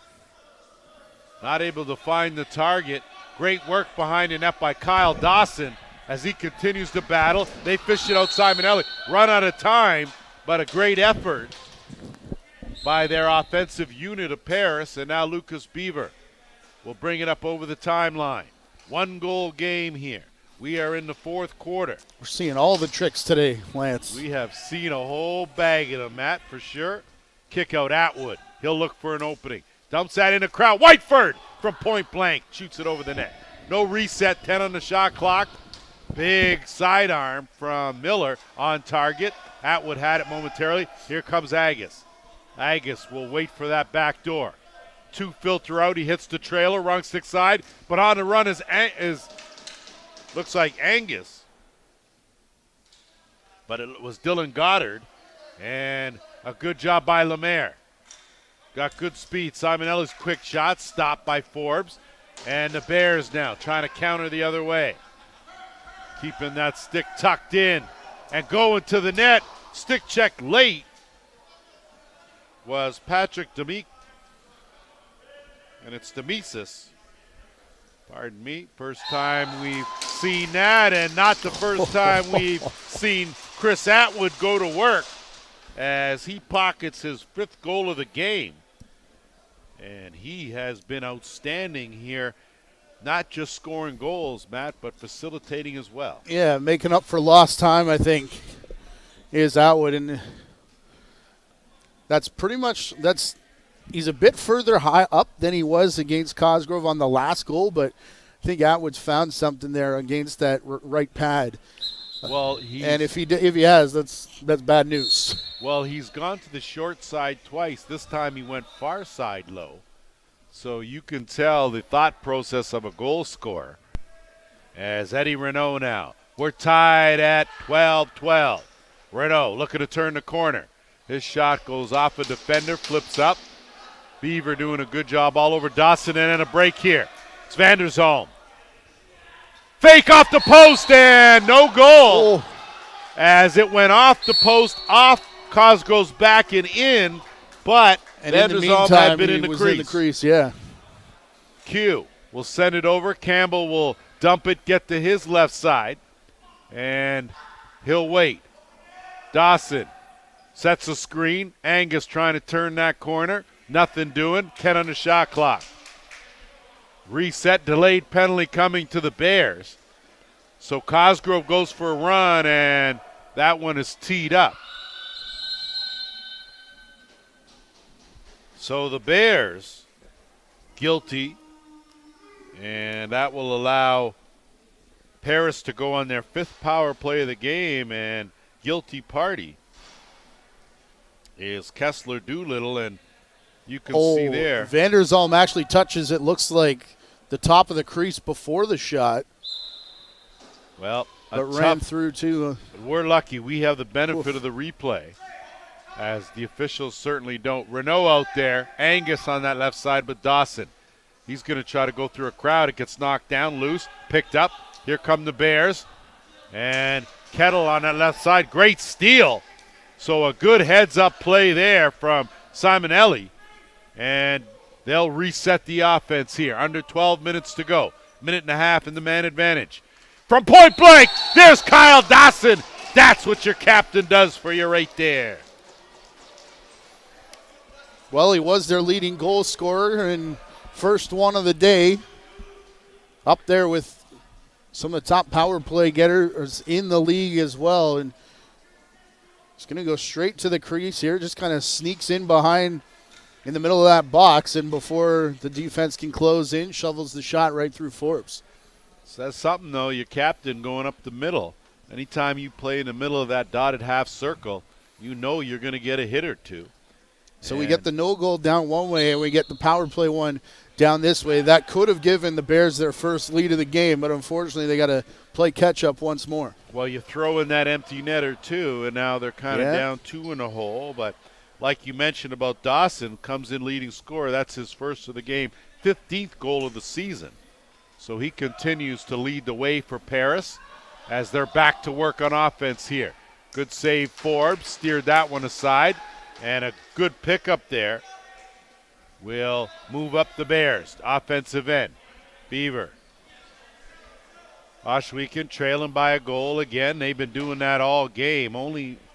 Not able to find the target. Great work behind the net by Kyle Dawson as he continues to battle. They fish it out Simon Elliott. Run out of time, but a great effort by their offensive unit of Paris. And now Lucas Beaver will bring it up over the timeline. 1-goal game here. We are in the fourth quarter. we're seeing all the tricks today, Lance. We have seen a whole bag of them, Matt, for sure. Kick out Atwood. He'll look for an opening. Dumps that in the crowd. Whiteford from point blank. Shoots it over the net. No reset. 10 on the shot clock. Big sidearm from Miller on target. Atwood had it momentarily. Here comes Agus. Agus will wait for that back door. 2 filter out. He hits the trailer. Wrong stick side. But on the run is looks like Angus. But it was Dylan Goddard. And a good job by Lemaire. Got good speed. Simon Ellis' quick shot stopped by Forbes. And the Bears now trying to counter the other way. Keeping that stick tucked in and going to the net. Stick check late was Patrick Demick. And it's Demesis. Pardon me. First time we've seen that, and not the first time we've seen Chris Atwood go to work as he pockets his 5th goal of the game. And he has been outstanding here, not just scoring goals, Matt, but facilitating as well. Yeah, making up for lost time, I think, is Atwood. And that's pretty much he's a bit further high up than he was against Cosgrove on the last goal, but I think Atwood's found something there against that right pad. Well, and if he has, that's bad news. Well, he's gone to the short side twice. This time he went far side low. So you can tell the thought process of a goal scorer. As Eddie Renault now. We're tied at 12-12. Renault looking to turn the corner. His shot goes off a defender, flips up. Beaver doing a good job all over Dawson, and then a break here. It's Vandersholm. Fake off the post, and no goal. As it went off the post, off Cosgrove's back and in, but Vandersholm had been in the crease. Yeah. Q will send it over. Campbell will dump it, get to his left side, and he'll wait. Dawson sets a screen. Angus trying to turn that corner. Nothing doing. 10 on the shot clock. Reset, delayed penalty coming to the Bears. So Cosgrove goes for a run, and that one is teed up. So the Bears guilty, and that will allow Paris to go on their 5th power play of the game, and guilty party is Kessler Doolittle, and you can see there. Vandersholm actually touches, it looks like, the top of the crease before the shot. Well, but ran through too. We're lucky. We have the benefit of the replay. as the officials certainly don't. Renault out there, Angus on that left side, but Dawson. He's going to try to go through a crowd. It gets knocked down, loose, picked up. Here come the Bears. And Kettle on that left side. Great steal. So a good heads-up play there from Simonelli. And they'll reset the offense here. Under 12 minutes to go. Minute and a half in the man advantage. From point blank, there's Kyle Dawson. That's what your captain does for you right there. Well, he was their leading goal scorer and first one of the day. Up there with some of the top power play getters in the league as well. And he's going to go straight to the crease here. Just kind of sneaks in behind in the middle of that box. And before the defense can close in, shovels the shot right through Forbes. Says something, though, your captain going up the middle. Anytime you play in the middle of that dotted half circle, you know you're going to get a hit or two. So we get the no goal down one way, and we get the power play one down this way. That could have given the Bears their first lead of the game, but unfortunately they got to play catch-up once more. Well, you throw in that empty netter, too, and now they're kind of down 2 in a hole. But like you mentioned about Dawson, comes in leading scorer. That's his first of the game, 15th goal of the season. So he continues to lead the way for Paris as they're back to work on offense here. Good save, Forbes, steered that one aside. And a good pickup there will move up the Bears. Offensive end. Beaver. Oshweken trailing by a goal again. They've been doing that all game.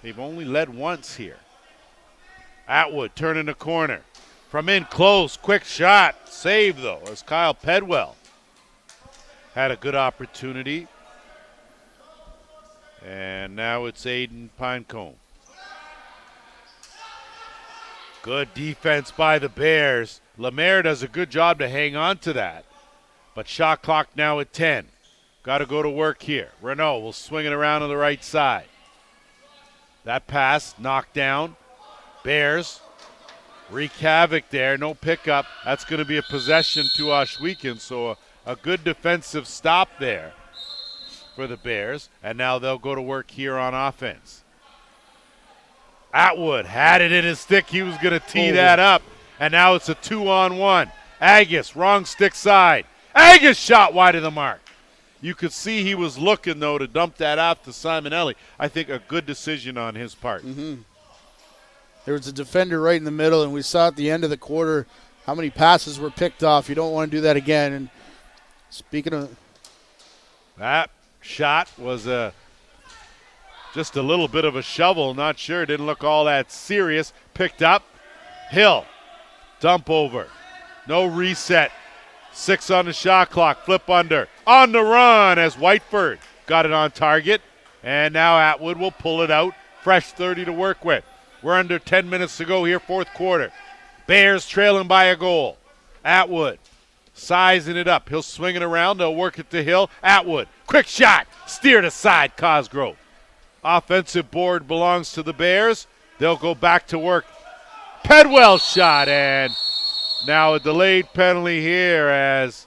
They've only led once here. Atwood turning the corner. From in close. Quick shot. Save, though, as Kyle Pedwell had a good opportunity. And now it's Aiden Pinecombe. Good defense by the Bears. Lemaire does a good job to hang on to that. But shot clock now at 10. Got to go to work here. Renault will swing it around on the right side. That pass knocked down. Bears wreak havoc there. No pickup. That's going to be a possession to Oshweken. So a good defensive stop there for the Bears. And now they'll go to work here on offense. Atwood had it in his stick. He was going to tee that up. And now it's a 2-on-1. Agus, wrong stick side. Agus shot wide of the mark. You could see he was looking, though, to dump that out to Simonelli. I think a good decision on his part. Mm-hmm. There was a defender right in the middle, and we saw at the end of the quarter how many passes were picked off. You don't want to do that again. And speaking of that shot was just a little bit of a shovel. Not sure. Didn't look all that serious. Picked up. Hill. Dump over. No reset. 6 on the shot clock. Flip under. On the run as Whiteford got it on target. And now Atwood will pull it out. Fresh 30 to work with. We're under 10 minutes to go here, fourth quarter. Bears trailing by a goal. Atwood sizing it up. He'll swing it around. They'll work it to Hill. Atwood. Quick shot. Steered aside. Cosgrove. Offensive board belongs to the Bears. They'll go back to work. Pedwell shot, and now a delayed penalty here as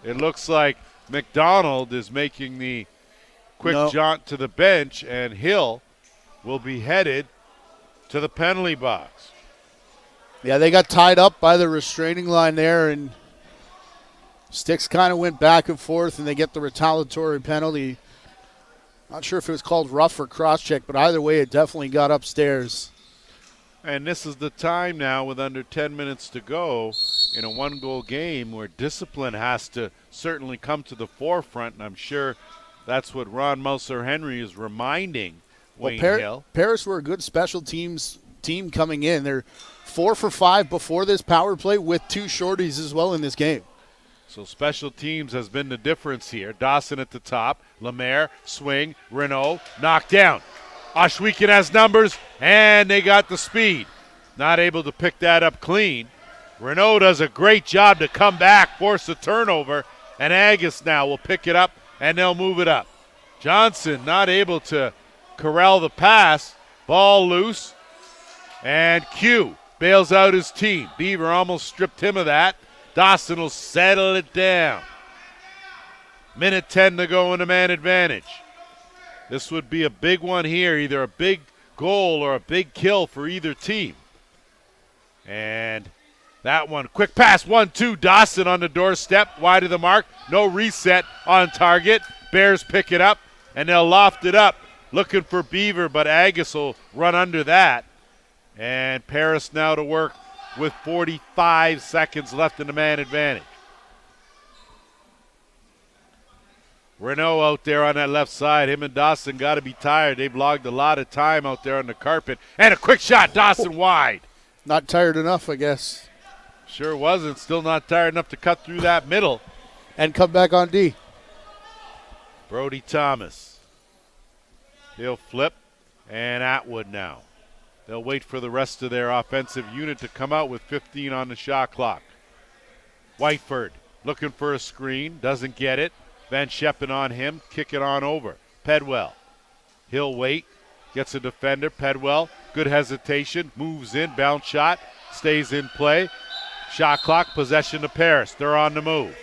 it looks like McDonald is making the quick jaunt to the bench, and Hill will be headed to the penalty box. Yeah, they got tied up by the restraining line there, and sticks kind of went back and forth, and they get the retaliatory penalty. Not sure if it was called rough or cross-check, but either way, it definitely got upstairs. And this is the time now with under 10 minutes to go in a one-goal game where discipline has to certainly come to the forefront, and I'm sure that's what Ron Mouser-Henry is reminding Wayne Hill. Paris were a good special teams team coming in. They're 4 for 5 before this power play with 2 shorties as well in this game. So special teams has been the difference here. Dawson at the top. Lemaire, swing, Renault, knocked down. Oshweken has numbers, and they got the speed. Not able to pick that up clean. Renault does a great job to come back, force a turnover, and Agus now will pick it up, and they'll move it up. Johnson not able to corral the pass. Ball loose, and Q bails out his team. Beaver almost stripped him of that. Dawson will settle it down. Minute 10 to go in a man advantage. This would be a big one here, either a big goal or a big kill for either team. And that one, quick pass, 1-2, Dawson on the doorstep, wide of the mark, no reset on target. Bears pick it up, and they'll loft it up, looking for Beaver, but Agus will run under that. And Paris now to work with 45 seconds left in the man advantage. Renault out there on that left side. Him and Dawson got to be tired. They've logged a lot of time out there on the carpet. And a quick shot, Dawson wide. Not tired enough, I guess. Sure wasn't. Still not tired enough to cut through that middle. And come back on D. Brody Thomas. He'll flip. And Atwood now. They'll wait for the rest of their offensive unit to come out with 15 on the shot clock. Whiteford looking for a screen. Doesn't get it. Van Scheppen on him. Kick it on over. Pedwell. He'll wait. Gets a defender. Pedwell. Good hesitation. Moves in. Bounce shot. Stays in play. Shot clock. Possession to Paris. They're on the move.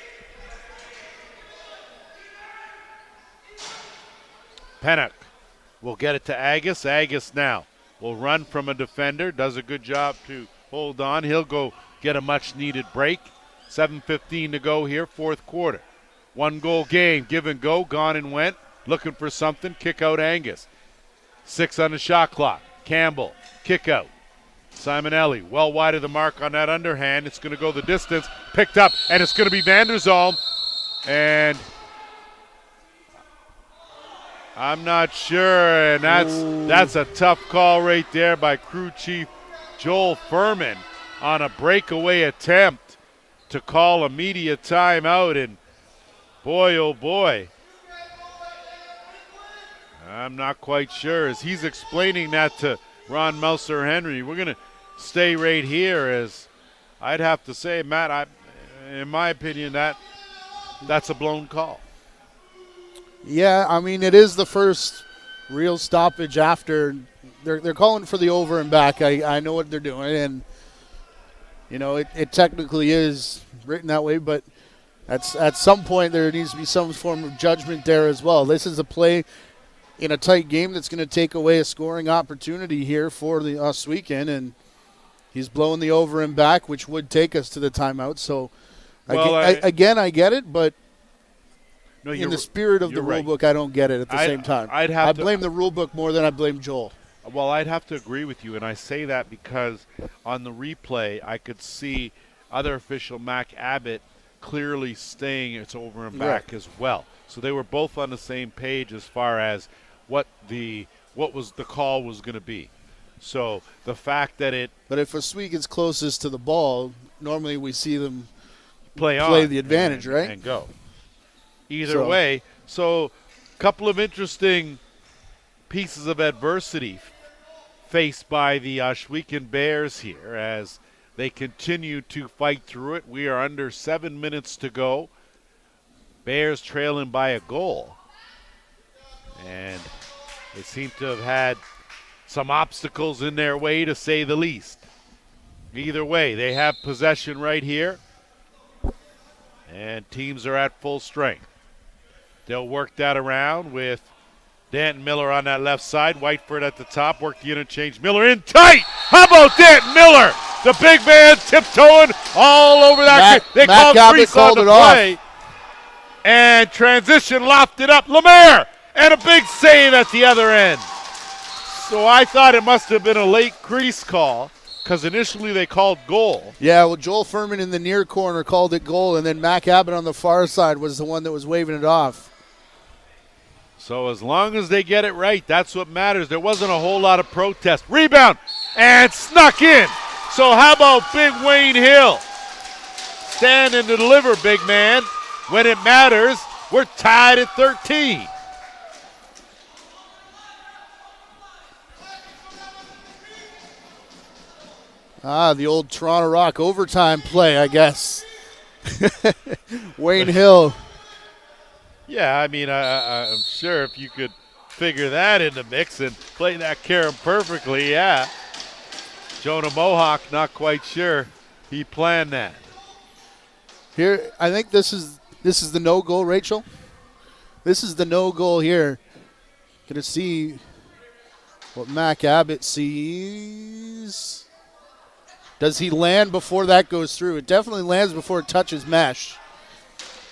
Pennock will get it to Agus. Agus now will run from a defender. Does a good job to hold on. He'll go get a much-needed break. 7:15 to go here, fourth quarter. 1 goal game. Give and go. Gone and went. Looking for something. Kick out Angus. 6 on the shot clock. Campbell. Kick out. Simonelli well wide of the mark on that underhand. It's going to go the distance. Picked up, and it's going to be Van der Zalm. And I'm not sure, and that's a tough call right there by crew chief Joel Furman on a breakaway attempt to call a media timeout, and boy, oh boy, I'm not quite sure. As he's explaining that to Ron Melser Henry, we're going to stay right here, as I'd have to say, Matt, in my opinion, that's a blown call. Yeah, I mean, it is the first real stoppage after. They're calling for the over and back. I know what they're doing, and, you know, it technically is written that way, but at some point there needs to be some form of judgment there as well. This is a play in a tight game that's going to take away a scoring opportunity here for the Oshweken, and he's blowing the over and back, which would take us to the timeout. So, I get it, but no, in the spirit of the rule book, I don't get it at the same time. I blame the rule book more than I blame Joel. Well, I'd have to agree with you, and I say that because on the replay, I could see other official Mac Abbott clearly saying it's over and back as well. So they were both on the same page as far as what the call was going to be. So the fact that But if Oshweken's closest to the ball, normally we see them play the advantage, right? And go. Either way, so a couple of interesting pieces of adversity faced by the Oshweken Bears here as they continue to fight through it. We are under 7 minutes to go. Bears trailing by a goal. And they seem to have had some obstacles in their way, to say the least. Either way, they have possession right here. And teams are at full strength. They'll work that around with Danton Miller on that left side. Whiteford at the top. Work the interchange. Miller in tight. How about Danton Miller? The big man tiptoeing all over that. They called crease on the play. And transition lofted up. Lemaire. And a big save at the other end. So I thought it must have been a late crease call, because initially they called goal. Yeah, well, Joel Furman in the near corner called it goal, and then Mac Abbott on the far side was the one that was waving it off. So as long as they get it right, that's what matters. There wasn't a whole lot of protest. Rebound, and snuck in. So how about big Wayne Hill? Stand and deliver, big man. When it matters, we're tied at 13. The old Toronto Rock overtime play, I guess. Wayne Hill. Yeah, I mean, I'm sure if you could figure that in the mix and play that carom perfectly, yeah. Jonah Mohawk, not quite sure he planned that. Here, I think this is the no goal, Rachel. This is the no goal here. Gonna see what Mac Abbott sees. Does he land before that goes through? It definitely lands before it touches mesh.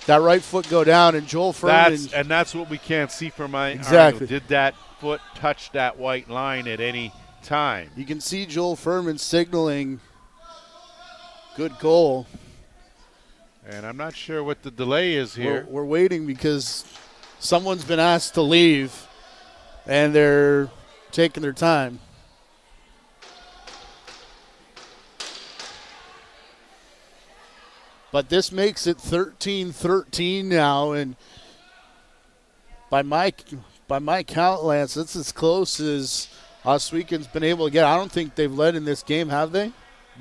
That right foot go down, and Joel Furman. That's what we can't see from my exactly. Did that foot touch that white line at any time? You can see Joel Furman signaling good goal. And I'm not sure what the delay is here. We're waiting because someone's been asked to leave, and they're taking their time. But this makes it 13-13 now, and by my count, Lance, that's as close as Ohsweken's been able to get. I don't think they've led in this game, have they?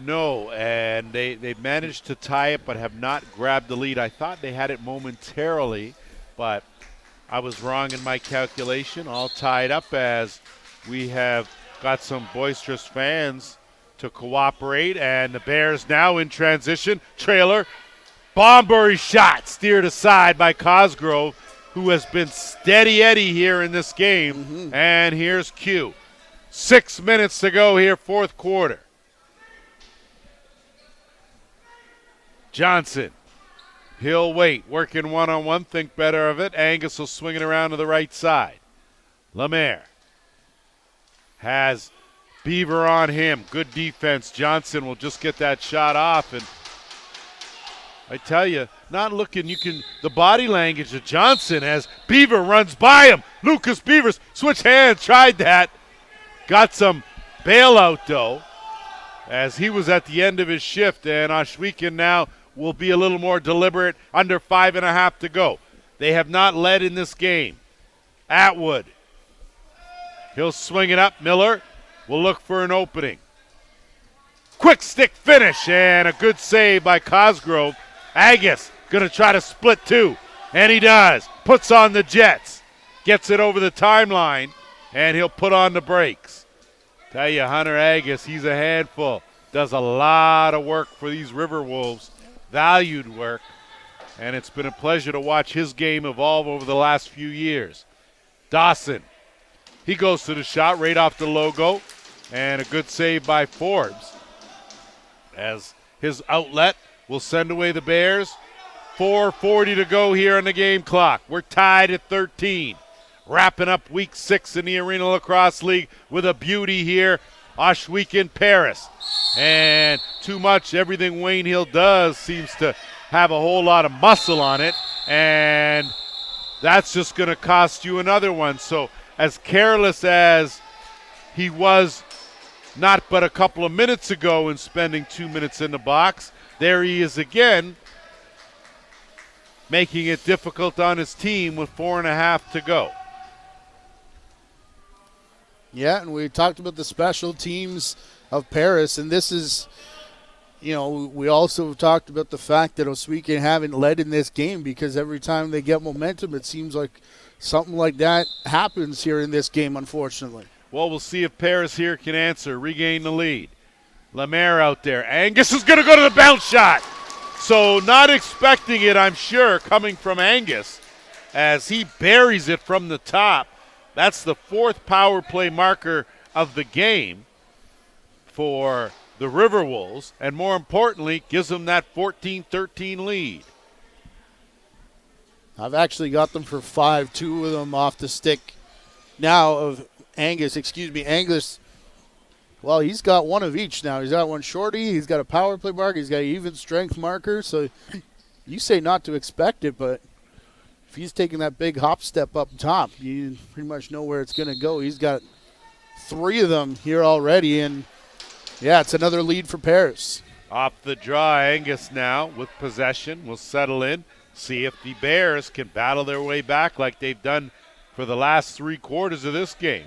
No, and they managed to tie it but have not grabbed the lead. I thought they had it momentarily, but I was wrong in my calculation. All tied up as we have got some boisterous fans to cooperate, and the Bears now in transition. Trailer, Bombury shot steered aside by Cosgrove, who has been steady Eddie here in this game. Mm-hmm. And here's Q. 6 minutes to go here, fourth quarter. Johnson, he'll wait, working one-on-one, think better of it. Angus will swing it around to the right side. Lemaire has Beaver on him. Good defense. Johnson will just get that shot off, and I tell you, not looking, the body language of Johnson as Beaver runs by him. Lucas Beavers, switch hands, tried that. Got some bailout, though, as he was at the end of his shift, and Oshweken now will be a little more deliberate, under 5.5 to go. They have not led in this game. Atwood, he'll swing it up. Miller will look for an opening. Quick stick finish, and a good save by Cosgrove. Agus going to try to split two, and he does. Puts on the Jets, gets it over the timeline, and he'll put on the brakes. Tell you, Hunter Agus, he's a handful. Does a lot of work for these Riverwolves, valued work, and it's been a pleasure to watch his game evolve over the last few years. Dawson, he goes to the shot right off the logo, and a good save by Forbes as his outlet will send away the Bears. 4:40 to go here on the game clock. We're tied at 13. Wrapping up week 6 in the Arena Lacrosse League with a beauty here. Oshweken Paris. And too much, everything Wayne Hill does seems to have a whole lot of muscle on it. And that's just going to cost you another one. So as careless as he was not but a couple of minutes ago in spending 2 minutes in the box, there he is again, making it difficult on his team with 4.5 to go. Yeah, and we talked about the special teams of Paris, and this is, we also talked about the fact that Ohsweken haven't led in this game because every time they get momentum, it seems like something like that happens here in this game, unfortunately. Well, we'll see if Paris here can answer, regain the lead. Lemaire out there. Angus is going to go to the bounce shot. So not expecting it, I'm sure, coming from Angus as he buries it from the top. That's the 4th power play marker of the game for the Riverwolves, and more importantly, gives them that 14-13 lead. I've actually got them for 5, 2 of them off the stick now of Angus. Angus, well, he's got one of each now. He's got one shorty, he's got a power play marker, he's got an even strength marker. So you say not to expect it, but if he's taking that big hop step up top, you pretty much know where it's going to go. He's got 3 of them here already, and yeah, it's another lead for Paris. Off the draw, Angus now with possession will settle in, see if the Bears can battle their way back like they've done for the last 3 quarters of this game.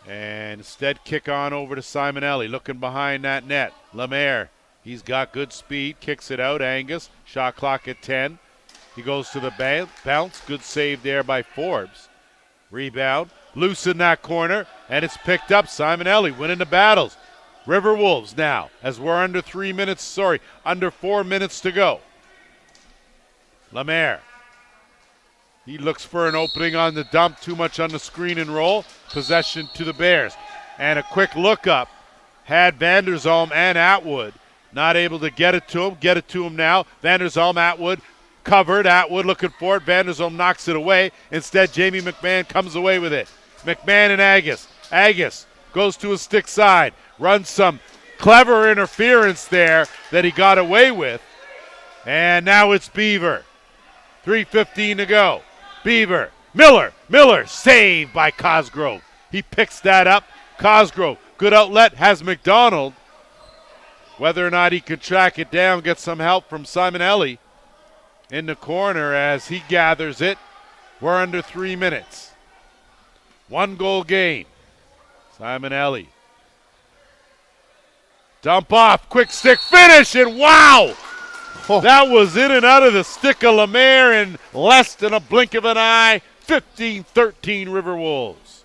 And instead kick on over to Simonelli, looking behind that net. Lemaire, he's got good speed, kicks it out. Angus, shot clock at 10. He goes to the bounce, good save there by Forbes. Rebound, loose in that corner, and it's picked up. Simonelli winning the battles. Riverwolves now, as we're under 4 minutes to go. Lemaire He looks for an opening on the dump, too much on the screen and roll. Possession to the Bears. And a quick look up. Had Vanderzalm and Atwood. Not able to get it to him. Get it to him now. Vanderzalm, Atwood. Covered. Atwood looking for it. Vanderzalm knocks it away. Instead, Jamie McMahon comes away with it. McMahon and Agus. Agus goes to his stick side. Runs some clever interference there that he got away with. And now it's Beaver. 3:15 to go. Beaver. Miller. Saved by Cosgrove. He picks that up. Cosgrove. Good outlet. Has McDonald. Whether or not he can track it down, get some help from Simonelli in the corner as he gathers it. We're under 3 minutes. 1 goal game. Simonelli. Dump off. Quick stick finish, and wow! Oh. That was in and out of the stick of Lemaire in less than a blink of an eye. 15-13 Riverwolves.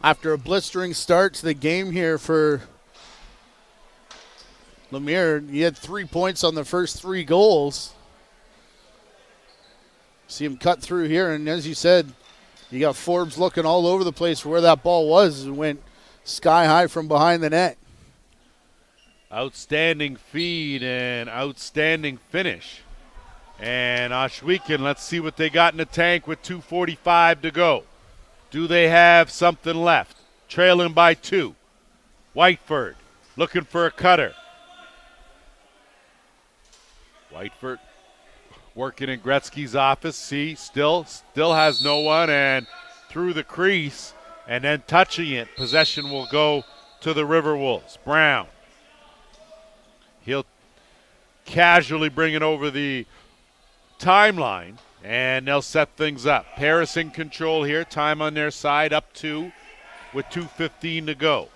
After a blistering start to the game here for Lemaire, he had 3 points on the first 3 goals. See him cut through here, and as you said, you got Forbes looking all over the place for where that ball was and went sky high from behind the net. Outstanding feed and outstanding finish. And Oshweken, let's see what they got in the tank with 2:45 to go. Do they have something left? Trailing by 2. Whiteford looking for a cutter. Whiteford working in Gretzky's office. See, still has no one, and through the crease and then touching it. Possession will go to the Riverwolves. Brown. He'll casually bring it over the timeline, and they'll set things up. Paris in control here. Time on their side, up 2 with 2:15 to go.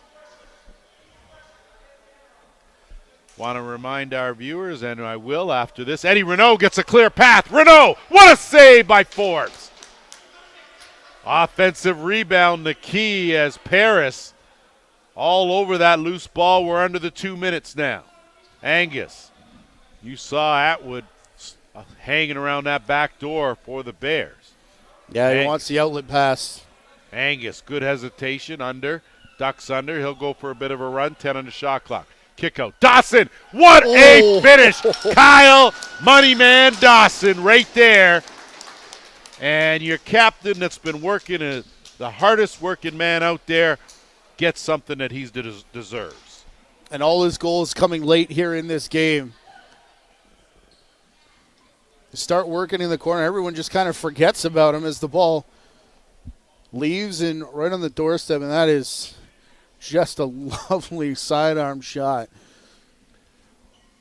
Want to remind our viewers, and I will after this, Eddie Renault gets a clear path. Renault, what a save by Forbes. Offensive rebound, the key as Paris all over that loose ball. We're under the 2 minutes now. Angus, you saw Atwood hanging around that back door for the Bears. Yeah, he wants the outlet pass. Angus, good hesitation, ducks under. He'll go for a bit of a run, 10 on the shot clock. Kick out. Dawson, what a finish. Kyle Moneyman Dawson right there. And your captain that's been working, the hardest working man out there, gets something that he deserves. And all his goals coming late here in this game. Start working in the corner. Everyone just kind of forgets about him as the ball leaves and right on the doorstep, and that is just a lovely sidearm shot.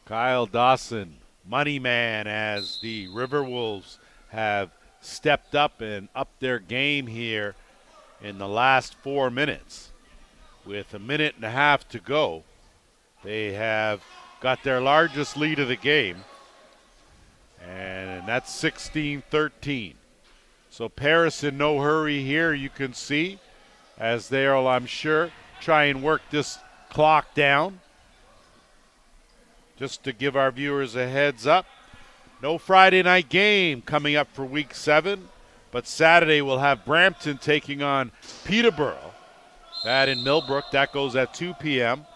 Kyle Dawson, money man, as the Riverwolves have stepped up and upped their game here in the last 4 minutes. With a minute and a half to go, they have got their largest lead of the game, and that's 16-13. So Paris in no hurry here, you can see, as they'll, I'm sure, try and work this clock down. Just to give our viewers a heads up, no Friday night game coming up for Week 7, but Saturday we'll have Brampton taking on Peterborough. That in Millbrook, that goes at 2 p.m.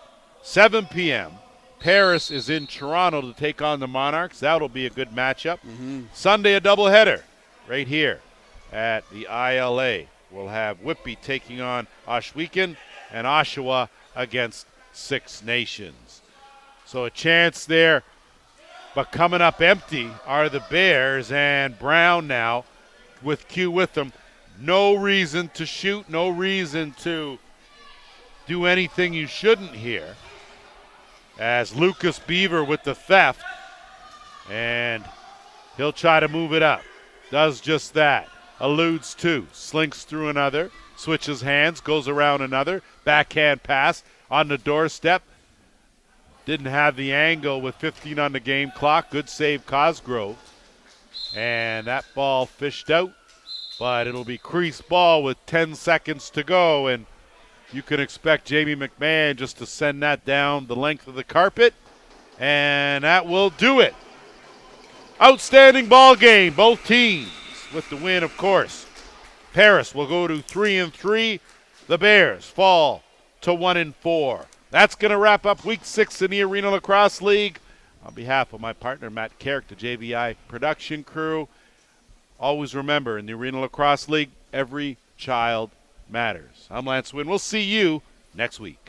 7 p.m., Paris is in Toronto to take on the Monarchs. That'll be a good matchup. Sunday, a doubleheader right here at the ILA. We'll have Whitby taking on Oshweken and Oshawa against Six Nations. So a chance there, but coming up empty are the Bears, and Brown now with Q with them. No reason to shoot, no reason to do anything you shouldn't here. As Lucas Beaver with the theft, and he'll try to move it up. Does just that. Eludes two, slinks through another, switches hands, goes around another. Backhand pass on the doorstep. Didn't have the angle with 15 on the game clock. Good save, Cosgrove. And that ball fished out, but it'll be crease ball with 10 seconds to go, and you can expect Jamie McMahon just to send that down the length of the carpet, and that will do it. Outstanding ball game, both teams. with the win, of course. Paris will go to 3-3. The Bears fall to 1-4. That's going to wrap up Week 6 in the Arena Lacrosse League. On behalf of my partner, Matt Carrick, the JVI production crew, always remember, in the Arena Lacrosse League, every child matters. I'm Lance Wynn. We'll see you next week.